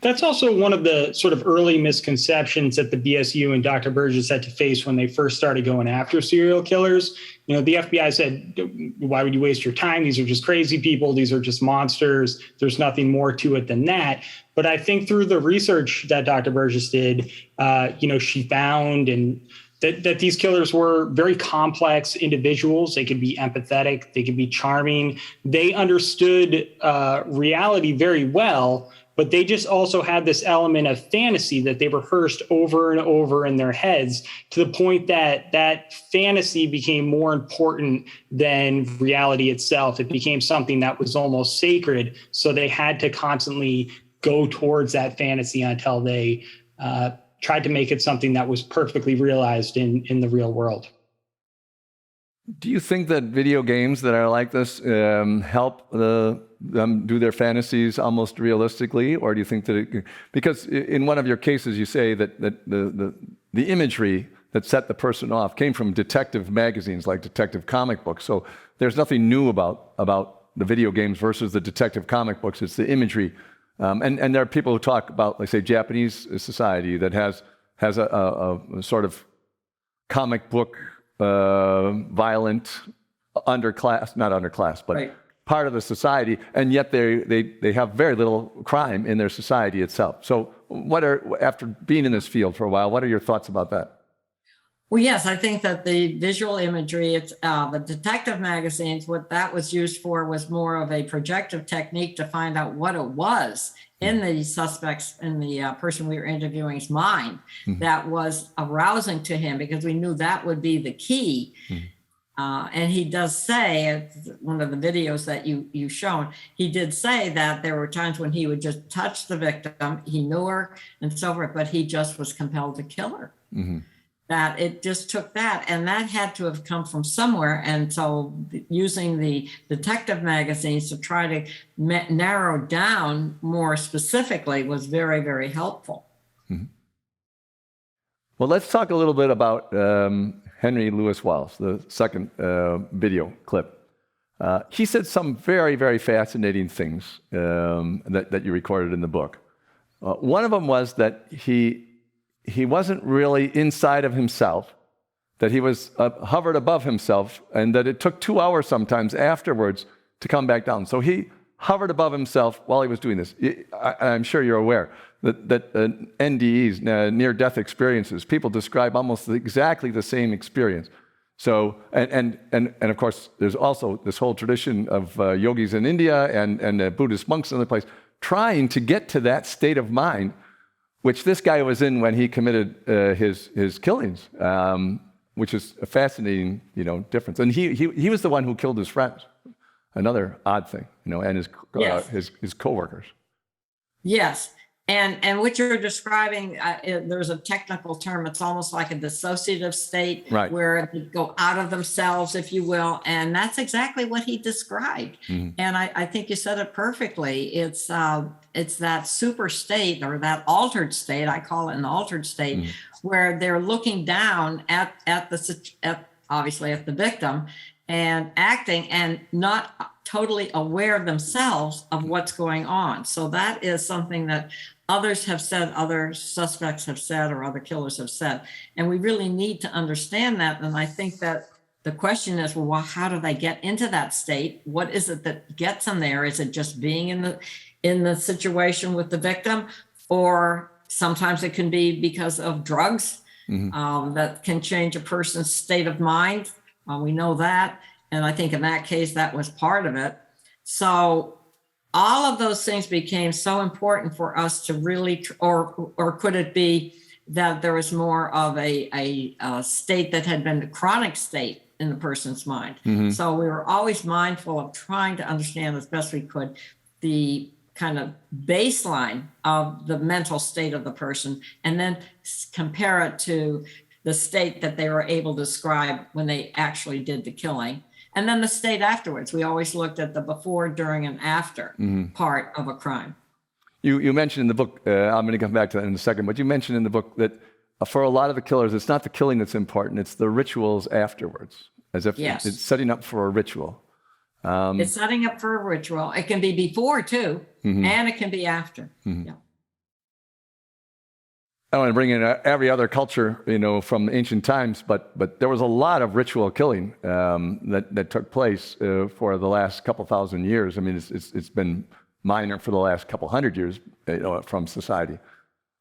That's also one of the sort of early misconceptions that the BSU and Dr. Burgess had to face when they first started going after serial killers. You know, the FBI said, why would you waste your time? These are just crazy people. These are just monsters. There's nothing more to it than that. But I think through the research that Dr. Burgess did, she found that these killers were very complex individuals. They could be empathetic. They could be charming. They understood reality very well, but they just also had this element of fantasy that they rehearsed over and over in their heads, to the point that fantasy became more important than reality itself. It became something that was almost sacred. So they had to constantly go towards that fantasy until they tried to make it something that was perfectly realized in the real world. Do you think that video games that are like this help them do their fantasies almost realistically, or do you think that because in one of your cases you say that the imagery that set the person off came from detective magazines like Detective Comic Books, so there's nothing new about the video games versus the detective comic books. It's the imagery, and there are people who talk about, like, say, Japanese society that has a sort of comic book violent not underclass, but Right. part of the society, and yet they have very little crime in their society itself. So after being in this field for a while, what are your thoughts about that? Well, yes, I think that the visual imagery, it's the detective magazines, what that was used for was more of a projective technique to find out what it was in the suspect's, in the person we were interviewing's mind that was arousing to him, because we knew that would be the key. And he does say, one of the videos that you shown, he did say that there were times when he would just touch the victim, he knew her and so forth, but he just was compelled to kill her. That it just took that, and that had to have come from somewhere. And so using the detective magazines to try to narrow down more specifically was very, very helpful. Well, let's talk a little bit about Henry Louis Wallace, the second video clip. He said some very, very fascinating things that you recorded in the book. One of them was that he wasn't really inside of himself, that he was hovered above himself, and that it took 2 hours sometimes afterwards to come back down. So he hovered above himself while he was doing this. I'm sure you're aware that NDEs, near-death experiences, people describe almost exactly the same experience. So, and of course, there's also this whole tradition of yogis in India and Buddhist monks in other places trying to get to that state of mind, which this guy was in when he committed his killings, which is a fascinating, difference. And he was the one who killed his friends. Another odd thing, and his coworkers. Yes. And what you're describing, there's a technical term. It's almost like a dissociative state, right, where they go out of themselves, if you will. And that's exactly what he described. And I think you said it perfectly. It's that super state, or that altered state. I call it an altered state, where they're looking down at obviously at the victim and acting and not totally aware themselves of what's going on. So that is something that others have said, other suspects have said, or other killers have said. And we really need to understand that. And I think that the question is, well, how do they get into that state? What is it that gets them there? Is it just being in the situation with the victim? Or sometimes it can be because of drugs that can change a person's state of mind. We know that. And I think in that case, that was part of it. So all of those things became so important for us to really, or could it be that there was more of a state that had been a chronic state in the person's mind? So we were always mindful of trying to understand as best we could the kind of baseline of the mental state of the person, and then compare it to the state that they were able to describe when they actually did the killing. And then the state afterwards. We always looked at the before, during, and after part of a crime. You mentioned in the book, I'm going to come back to that in a second, but you mentioned in the book that for a lot of the killers, it's not the killing that's important, it's the rituals afterwards, as if it's setting up for a ritual. It's setting up for a ritual. It can be before, too, and it can be after. Yeah. I don't want to bring in every other culture, from ancient times, but there was a lot of ritual killing that took place for the last couple thousand years. I mean, it's been minor for the last couple hundred years, from society.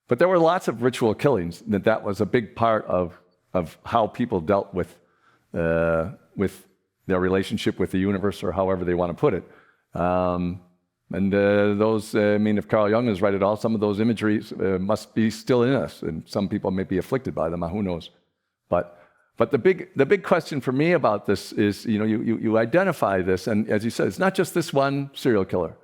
But there were lots of ritual killings. That was a big part of how people dealt with their relationship with the universe, or however they want to put it. If Carl Jung is right at all, some of those imageries must be still in us, and some people may be afflicted by them. Who knows? But the big question for me about this is, you identify this, and as you said, it's not just this one serial killer,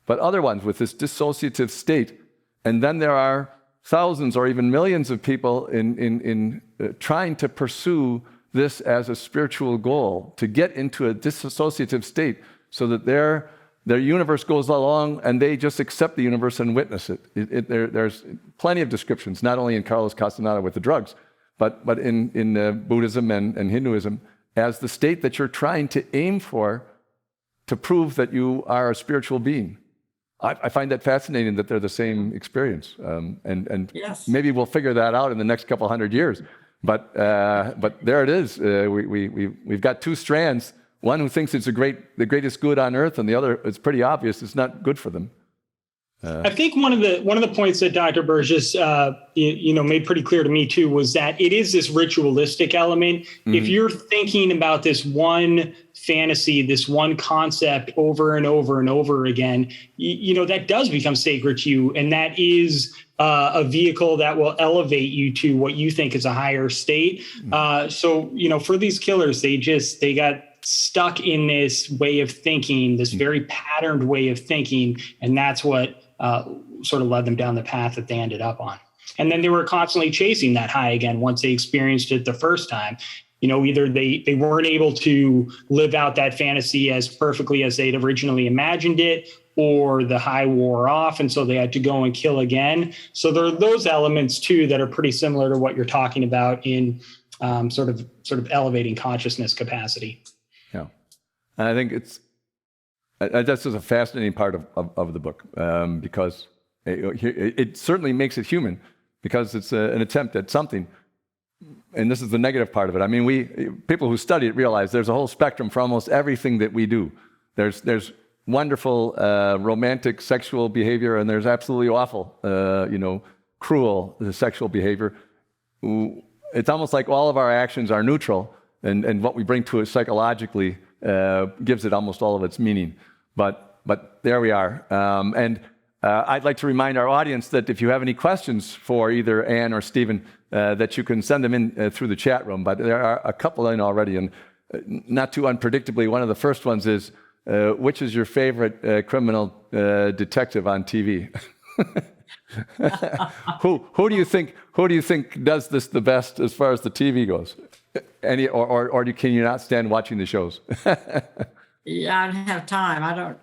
but other ones with this dissociative state, and then there are thousands or even millions of people in trying to pursue this as a spiritual goal, to get into a dissociative state, so that their universe goes along and they just accept the universe and witness it. There's plenty of descriptions, not only in Carlos Castaneda with the drugs, but in Buddhism and Hinduism, as the state that you're trying to aim for to prove that you are a spiritual being. I find that fascinating that they're the same experience. And yes, maybe we'll figure that out in the next couple hundred years. But there it is. We've got two strands. One who thinks it's the greatest good on earth, and the other, it's pretty obvious it's not good for them. I think one of the points that Dr. Burgess, made pretty clear to me too, was that it is this ritualistic element. Mm-hmm. If you're thinking about this one fantasy, this one concept over and over and over again, that does become sacred to you, and that is a vehicle that will elevate you to what you think is a higher state. So for these killers, they got stuck in this way of thinking, this very patterned way of thinking, and that's what sort of led them down the path that they ended up on. And then they were constantly chasing that high again once they experienced it the first time. Either they weren't able to live out that fantasy as perfectly as they'd originally imagined it, or the high wore off, and so they had to go and kill again. So there are those elements too that are pretty similar to what you're talking about in sort of elevating consciousness capacity. Yeah, and I think this is a fascinating part of the book, because it certainly makes it human, because it's an attempt at something. And this is the negative part of it. I mean, people who study it realize there's a whole spectrum for almost everything that we do. There's wonderful romantic sexual behavior, and there's absolutely awful, cruel sexual behavior. It's almost like all of our actions are neutral, and what we bring to it psychologically gives it almost all of its meaning. But there we are. And I'd like to remind our audience that if you have any questions for either Anne or Stephen, that you can send them in through the chat room. But there are a couple in already, and not too unpredictably, one of the first ones is, which is your favorite criminal detective on TV? Who do you think does this the best as far as the TV goes? Or can you not stand watching the shows? Yeah, I don't have time. I don't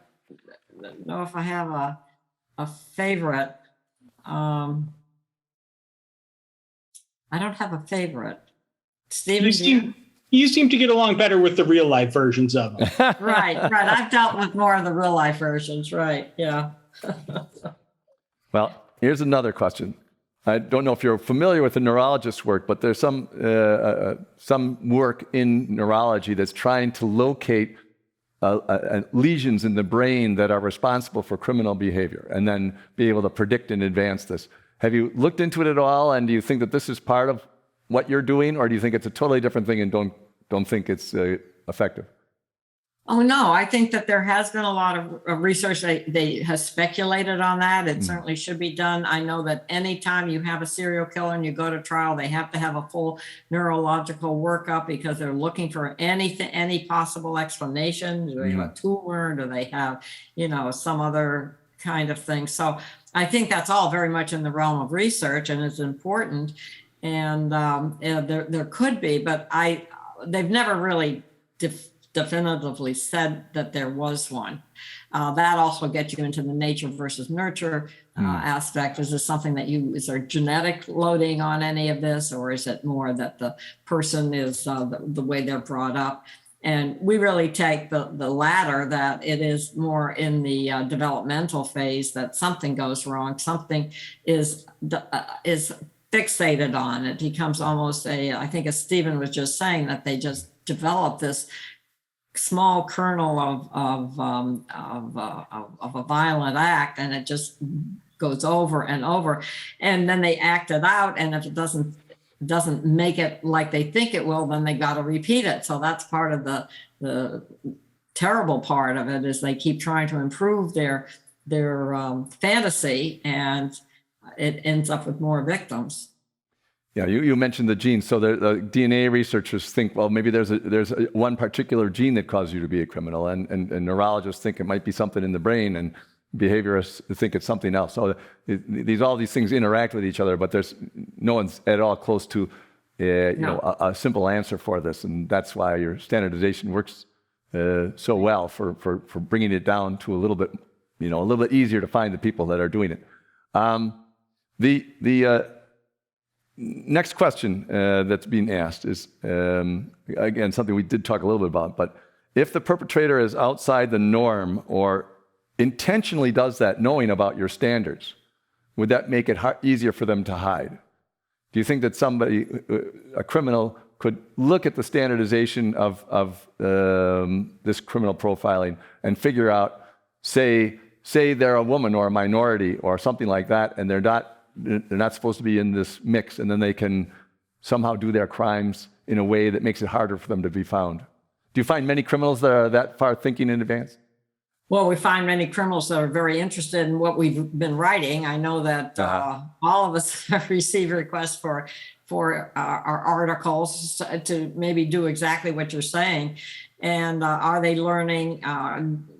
know if I have a favorite. I don't have a favorite. Stephen, you seem to get along better with the real life versions of them. Right. I've dealt with more of the real life versions. Right. Yeah. Well, here's another question. I don't know if you're familiar with the neurologist's work, but there's some work in neurology that's trying to locate lesions in the brain that are responsible for criminal behavior, and then be able to predict in advance this. Have you looked into it at all, and do you think that this is part of what you're doing, or do you think it's a totally different thing and don't think it's effective? Oh, no, I think that there has been a lot of research they has speculated on that. It certainly should be done. I know that anytime you have a serial killer and you go to trial, they have to have a full neurological workup, because they're looking for any possible explanation. Do they have a tumor? Do they have, some other kind of thing? So I think that's all very much in the realm of research, and it's important. And there could be, but they've never really definitively said that there was one. That also gets you into the nature versus nurture aspect. Is this something is there genetic loading on any of this, or is it more that the person is the way they're brought up? And we really take the latter, that it is more in the developmental phase that something goes wrong, something is fixated on. It becomes almost I think as Stephen was just saying, that they just develop this small kernel of a violent act, and it just goes over and over, and then they act it out, and if it doesn't make it like they think it will, then they got to repeat it. So that's part of the terrible part of it, is they keep trying to improve their fantasy, and it ends up with more victims. Yeah, you mentioned the genes. So the DNA researchers think, well, maybe there's one particular gene that causes you to be a criminal, and neurologists think it might be something in the brain, and behaviorists think it's something else. So all these things interact with each other, but there's no one's at all close to a simple answer for this, and that's why your standardization works so well for bringing it down to a little bit easier to find the people that are doing it. The next question that's being asked is, again, something we did talk a little bit about, but if the perpetrator is outside the norm or intentionally does that knowing about your standards, would that make it easier for them to hide? Do you think that a criminal, could look at the standardization of this criminal profiling and figure out, say, say they're a woman or a minority or something like that, and they're not supposed to be in this mix, and then they can somehow do their crimes in a way that makes it harder for them to be found. Do you find many criminals that are that far thinking in advance? Well, we find many criminals that are very interested in what we've been writing. I know that all of us have received requests for our articles to maybe do exactly what you're saying. And are they learning?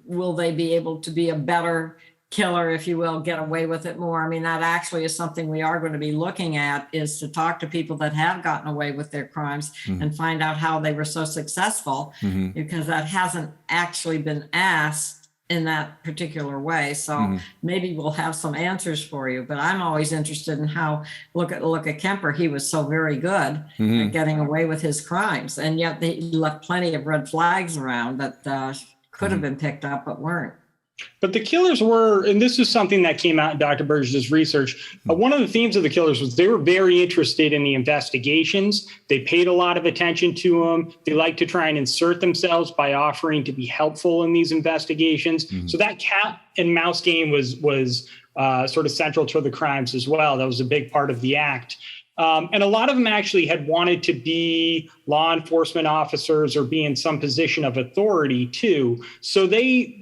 Will they be able to be a better killer, if you will, get away with it more? I mean, that actually is something we are going to be looking at, is to talk to people that have gotten away with their crimes and find out how they were so successful, because that hasn't actually been asked in that particular way. So maybe we'll have some answers for you, but I'm always interested in how, look at Kemper. He was so very good at getting away with his crimes, and yet he left plenty of red flags around that could have been picked up, but weren't. But the killers were, and this is something that came out in Dr. Burgess' research, one of the themes of the killers was they were very interested in the investigations. They paid a lot of attention to them. They liked to try and insert themselves by offering to be helpful in these investigations. So that cat and mouse game was sort of central to the crimes as well. That was a big part of the act. And a lot of them actually had wanted to be law enforcement officers or be in some position of authority too. So they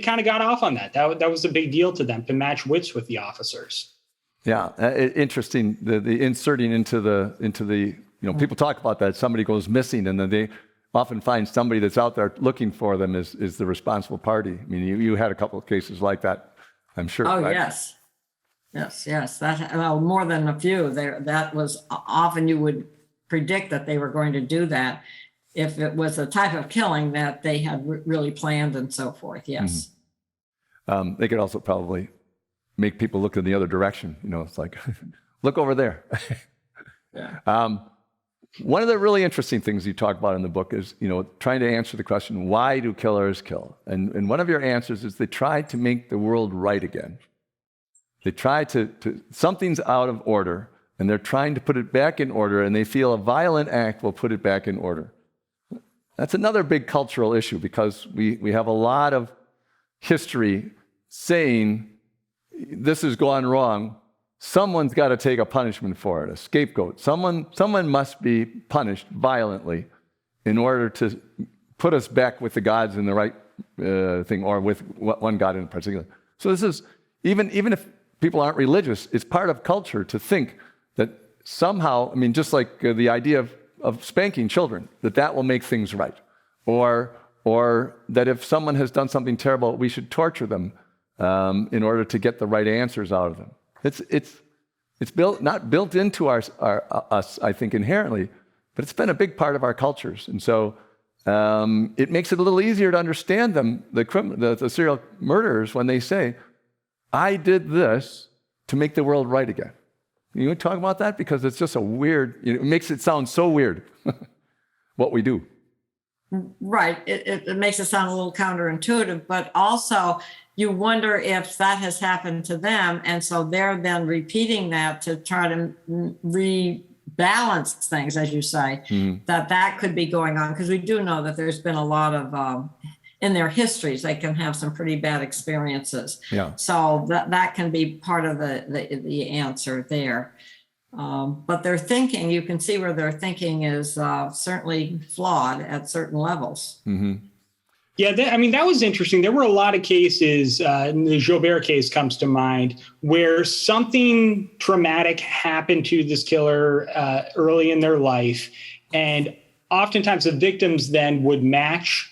kind of got off on that. That was a big deal to them, to match wits with the officers. Yeah, interesting. The inserting into the people talk about that. Somebody goes missing, and then they often find somebody that's out there looking for them is the responsible party. I mean, you had a couple of cases like that, I'm sure. Oh, right? Yes. That more than a few. That was often, you would predict that they were going to do that if it was a type of killing that they had really planned and so forth. Yes. They could also probably make people look in the other direction. It's like, look over there. Yeah. One of the really interesting things you talk about in the book is, trying to answer the question, why do killers kill? And one of your answers is they try to make the world right again. They try to something's out of order, and they're trying to put it back in order, and they feel a violent act will put it back in order. That's another big cultural issue, because we have a lot of history saying this has gone wrong. Someone's got to take a punishment for it, a scapegoat. Someone must be punished violently in order to put us back with the gods in the right thing, or with one God in particular. So this is, even if people aren't religious, it's part of culture to think that somehow, just like the idea of spanking children, that will make things right. Or that if someone has done something terrible, we should torture them in order to get the right answers out of them. It's not built into us, I think, inherently, but it's been a big part of our cultures. And so it makes it a little easier to understand them, the serial murderers, when they say, I did this to make the world right again. You want to talk about that? Because it's just it makes it sound so weird, what we do. Right. It makes it sound a little counterintuitive, but also you wonder if that has happened to them. And so they're then repeating that to try to rebalance things, as you say, that could be going on. Because we do know that there's been a lot of, in their histories, they can have some pretty bad experiences. Yeah. So that can be part of the answer there. But their thinking, you can see where their thinking is certainly flawed at certain levels. Yeah, that was interesting. There were a lot of cases, and the Joubert case comes to mind, where something traumatic happened to this killer early in their life. And oftentimes the victims then would match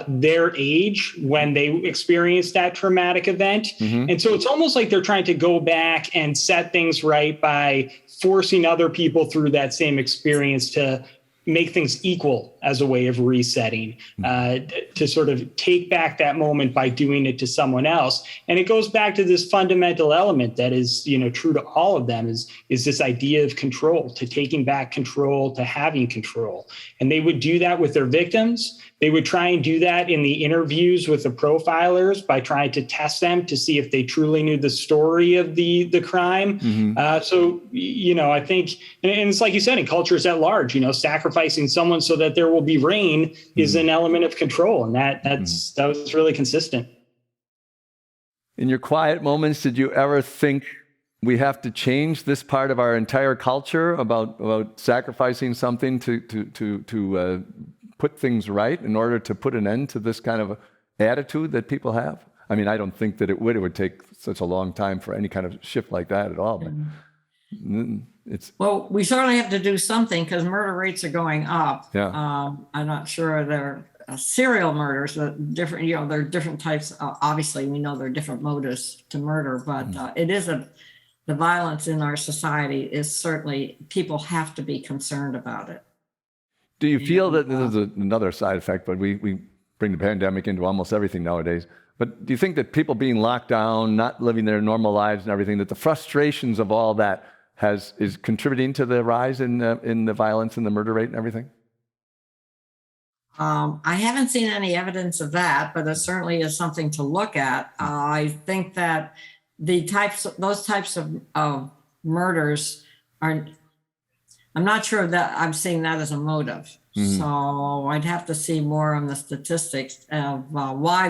their age when they experienced that traumatic event. And so it's almost like they're trying to go back and set things right by forcing other people through that same experience to make things equal as a way of resetting, to sort of take back that moment by doing it to someone else. And it goes back to this fundamental element that is, true to all of them is this idea of control, to taking back control, to having control. And they would do that with their victims. They would try and do that in the interviews with the profilers by trying to test them to see if they truly knew the story of the crime. So, I think, and it's like you said, in cultures at large, sacrificing someone so that there will be rain is an element of control. And that was really consistent. in your quiet moments, did you ever think we have to change this part of our entire culture about sacrificing something to put things right in order to put an end to this kind of attitude that people have? I mean, I don't think that it would take such a long time for any kind of shift like that at all. But it's Well, we certainly have to do something because murder rates are going up. Yeah. I'm not sure they're serial murders, different, there are different types. Obviously, we know there are different motives to murder, but it is the violence in our society is certainly, people have to be concerned about it. Do you feel that this is another side effect, but we bring the pandemic into almost everything nowadays. But do you think that people being locked down, not living their normal lives and everything, that the frustrations of all that is contributing to the rise in the violence and the murder rate and everything? I haven't seen any evidence of that, but it certainly is something to look at. I think that those types of murders are, I'm not sure that I'm seeing that as a motive. So I'd have to see more on the statistics of why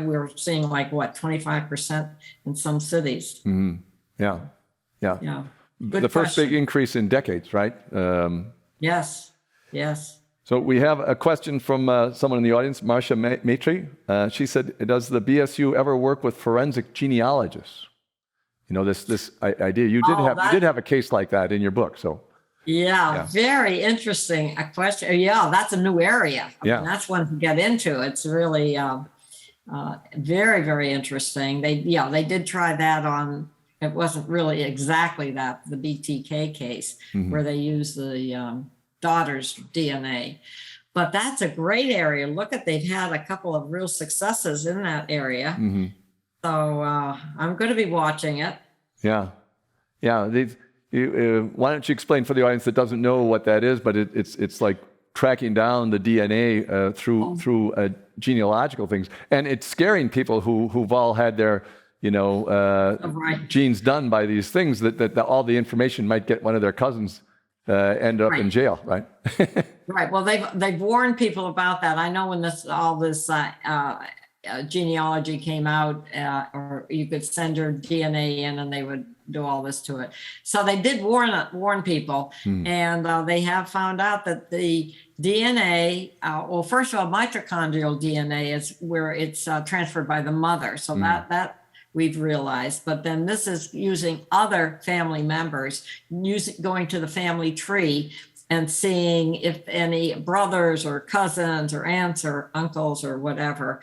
we're seeing 25% in some cities. Yeah. Yeah. Good The first question. big increase in decades, right? Yes. So we have a question from someone in the audience, Marcia Maitre. She said, does the BSU ever work with forensic genealogists? You know, this idea, you did have a case like that in your book, so. Yeah, very interesting. A question. Yeah, that's a new area. I mean, that's one to get into. It's really very, very interesting. They did try that on. It wasn't really exactly that, the BTK case where they used the daughter's DNA, but that's a great area. They've had a couple of real successes in that area. So I'm going to be watching it. Yeah. Why don't you explain for the audience that doesn't know what that is, but it's like tracking down the DNA through genealogical things, and it's scaring people who've all had their genes done by these things that all the information might get one of their cousins end up in jail, right? Right. Well, they've warned people about that. I know when all this genealogy came out, or you could send your DNA in and they would do all this to it. So they did warn people, and they have found out that the DNA, well, first of all, mitochondrial DNA is where it's transferred by the mother. So that we've realized, but then this is using other family members, going to the family tree and seeing if any brothers or cousins or aunts or uncles or whatever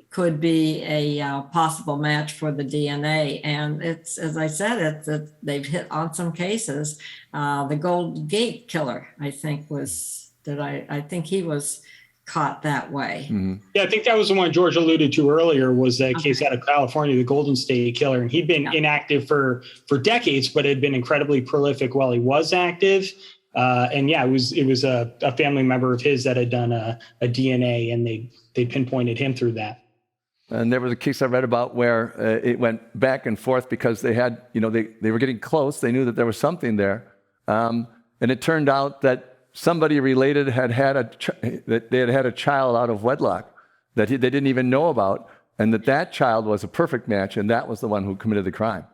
could be a possible match for the DNA. And it's, as I said, they've hit on some cases. The Golden Gate Killer, I think I think he was caught that way. Yeah, I think that was the one George alluded to earlier, was that case out of California, the Golden State Killer. And he'd been inactive for decades, but had been incredibly prolific while he was active. And yeah, it was a family member of his that had done a DNA, and they pinpointed him through that. And there was a case I read about where it went back and forth because they had, they were getting close. They knew that there was something there. And it turned out that somebody related that they had a child out of wedlock that they didn't even know about, and that child was a perfect match, and that was the one who committed the crime.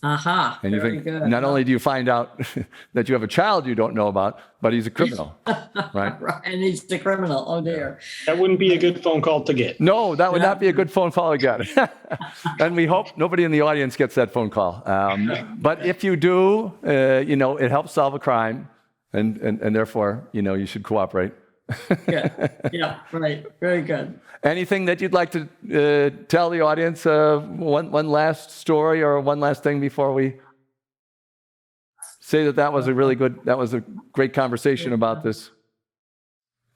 And you think, not only do you find out that you have a child you don't know about, but he's a criminal, right? And he's the criminal. Oh dear. That wouldn't be a good phone call to get. No, that would not be a good phone call to get. And we hope nobody in the audience gets that phone call. But if you do, it helps solve a crime, and therefore, you should cooperate. Yeah, right. Very good. Anything that you'd like to tell the audience? One last story or one last thing before we say that was a great conversation about this.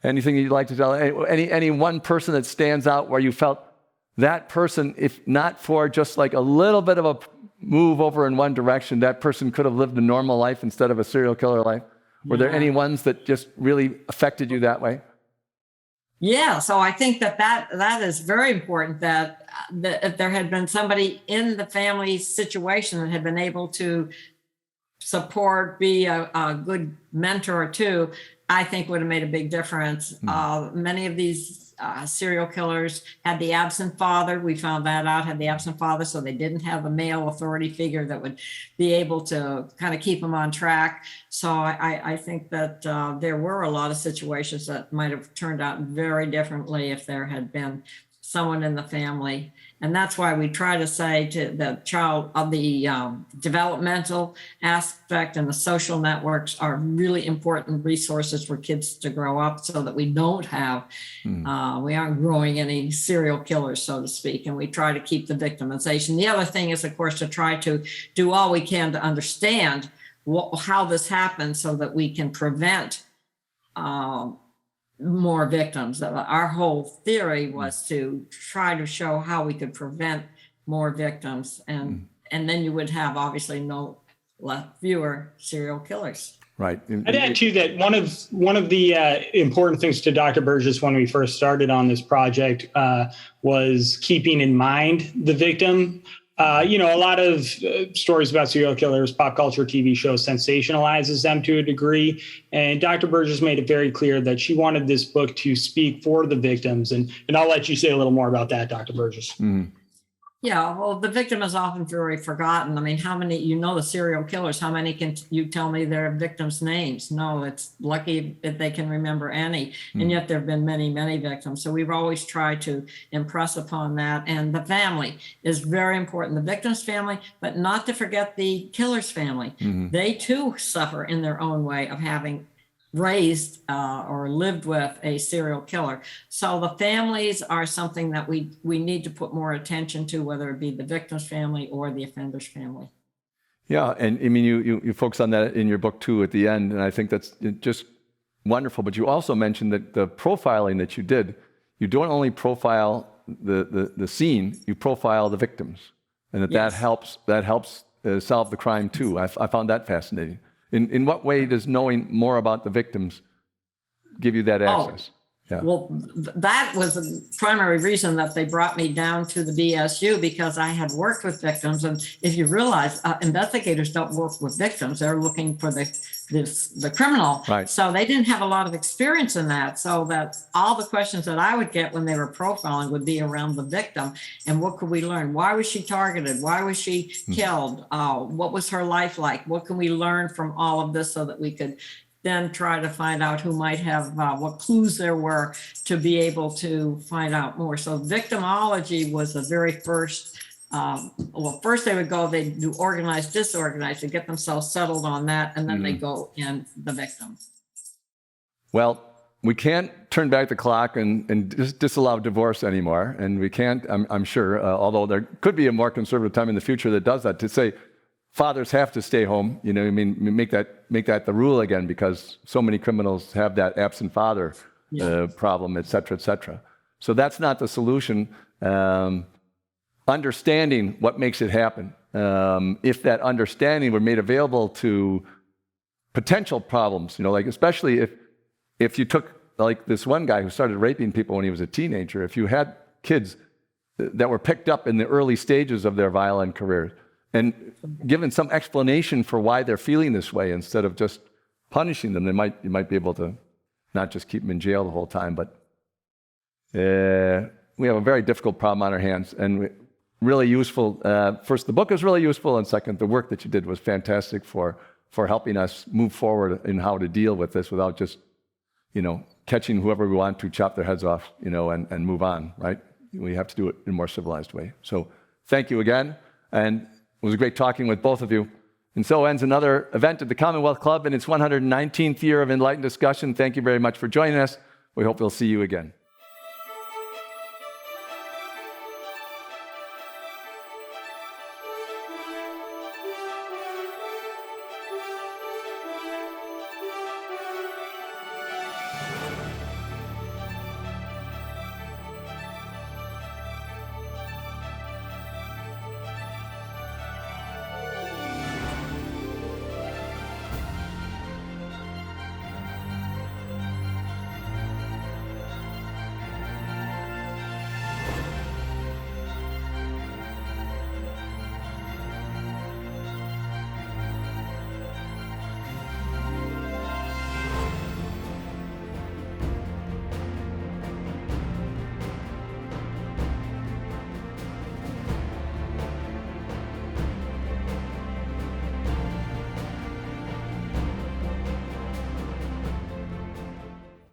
Anything you'd like to tell? Any one person that stands out where you felt that person, if not for just like a little bit of a move over in one direction, that person could have lived a normal life instead of a serial killer life? Were there any ones that just really affected you that way? Yeah, so I think that is very important, that if there had been somebody in the family situation that had been able to support, be a good mentor to I think would have made a big difference. Many of these serial killers had the absent father. We found that out, had the absent father, so they didn't have a male authority figure that would be able to kind of keep them on track. So I think that there were a lot of situations that might have turned out very differently if there had been someone in the family. And that's why we try to say to the child of the developmental aspect and the social networks are really important resources for kids to grow up so that we don't have, we aren't growing any serial killers, so to speak. And we try to keep the victimization. The other thing is, of course, to try to do all we can to understand how this happens so that we can prevent more victims. Our whole theory was to try to show how we could prevent more victims, and then you would have obviously fewer serial killers. Right. I'd add too that one of the important things to Dr. Burgess when we first started on this project was keeping in mind the victim. A lot of stories about serial killers, pop culture, TV shows sensationalizes them to a degree. And Dr. Burgess made it very clear that she wanted this book to speak for the victims. And I'll let you say a little more about that, Dr. Burgess. Mm-hmm. Yeah, well, the victim is often very forgotten. I mean, how many, the serial killers, how many can you tell me their victims' names? No, it's lucky if they can remember any. And yet there have been many, many victims. So we've always tried to impress upon that. And the family is very important, the victim's family, but not to forget the killer's family. They too suffer in their own way of having raised or lived with a serial killer. So the families are something that we need to put more attention to, whether it be the victim's family or the offender's family. Yeah, and I mean, you focus on that in your book too at the end, and I think that's just wonderful. But you also mentioned that the profiling that you did, you don't only profile the scene, you profile the victims, and that helps solve the crime too. I found that fascinating. In what way does knowing more about the victims give you that access? Yeah. Well, that was the primary reason that they brought me down to the BSU, because I had worked with victims. And if you realize, investigators don't work with victims, they're looking for the criminal. Right. So they didn't have a lot of experience in that. So that all the questions that I would get when they were profiling would be around the victim. And what could we learn? Why was she targeted? Why was she killed? What was her life like? What can we learn from all of this so that we could then try to find out who might have, what clues there were to be able to find out more. So victimology was the very first, first they would go, they do organized, disorganized, to get themselves settled on that, and then they go in the victim. Well, we can't turn back the clock and disallow divorce anymore, and we can't, I'm sure, although there could be a more conservative time in the future that does that, to say, fathers have to stay home, make that the rule again, because so many criminals have that absent father problem, et cetera, et cetera. So that's not the solution. Understanding what makes it happen. If that understanding were made available to potential problems, especially if you took, like this one guy who started raping people when he was a teenager, if you had kids that were picked up in the early stages of their violent career, and given some explanation for why they're feeling this way, instead of just punishing them, you might be able to not just keep them in jail the whole time. But we have a very difficult problem on our hands, and really useful. First, the book is really useful, and second, the work that you did was fantastic for helping us move forward in how to deal with this without just, catching whoever we want to, chop their heads off, and move on. Right? We have to do it in a more civilized way. So, thank you again, and it was great talking with both of you. And so ends another event at the Commonwealth Club in its 119th year of enlightened discussion. Thank you very much for joining us. We hope we'll see you again.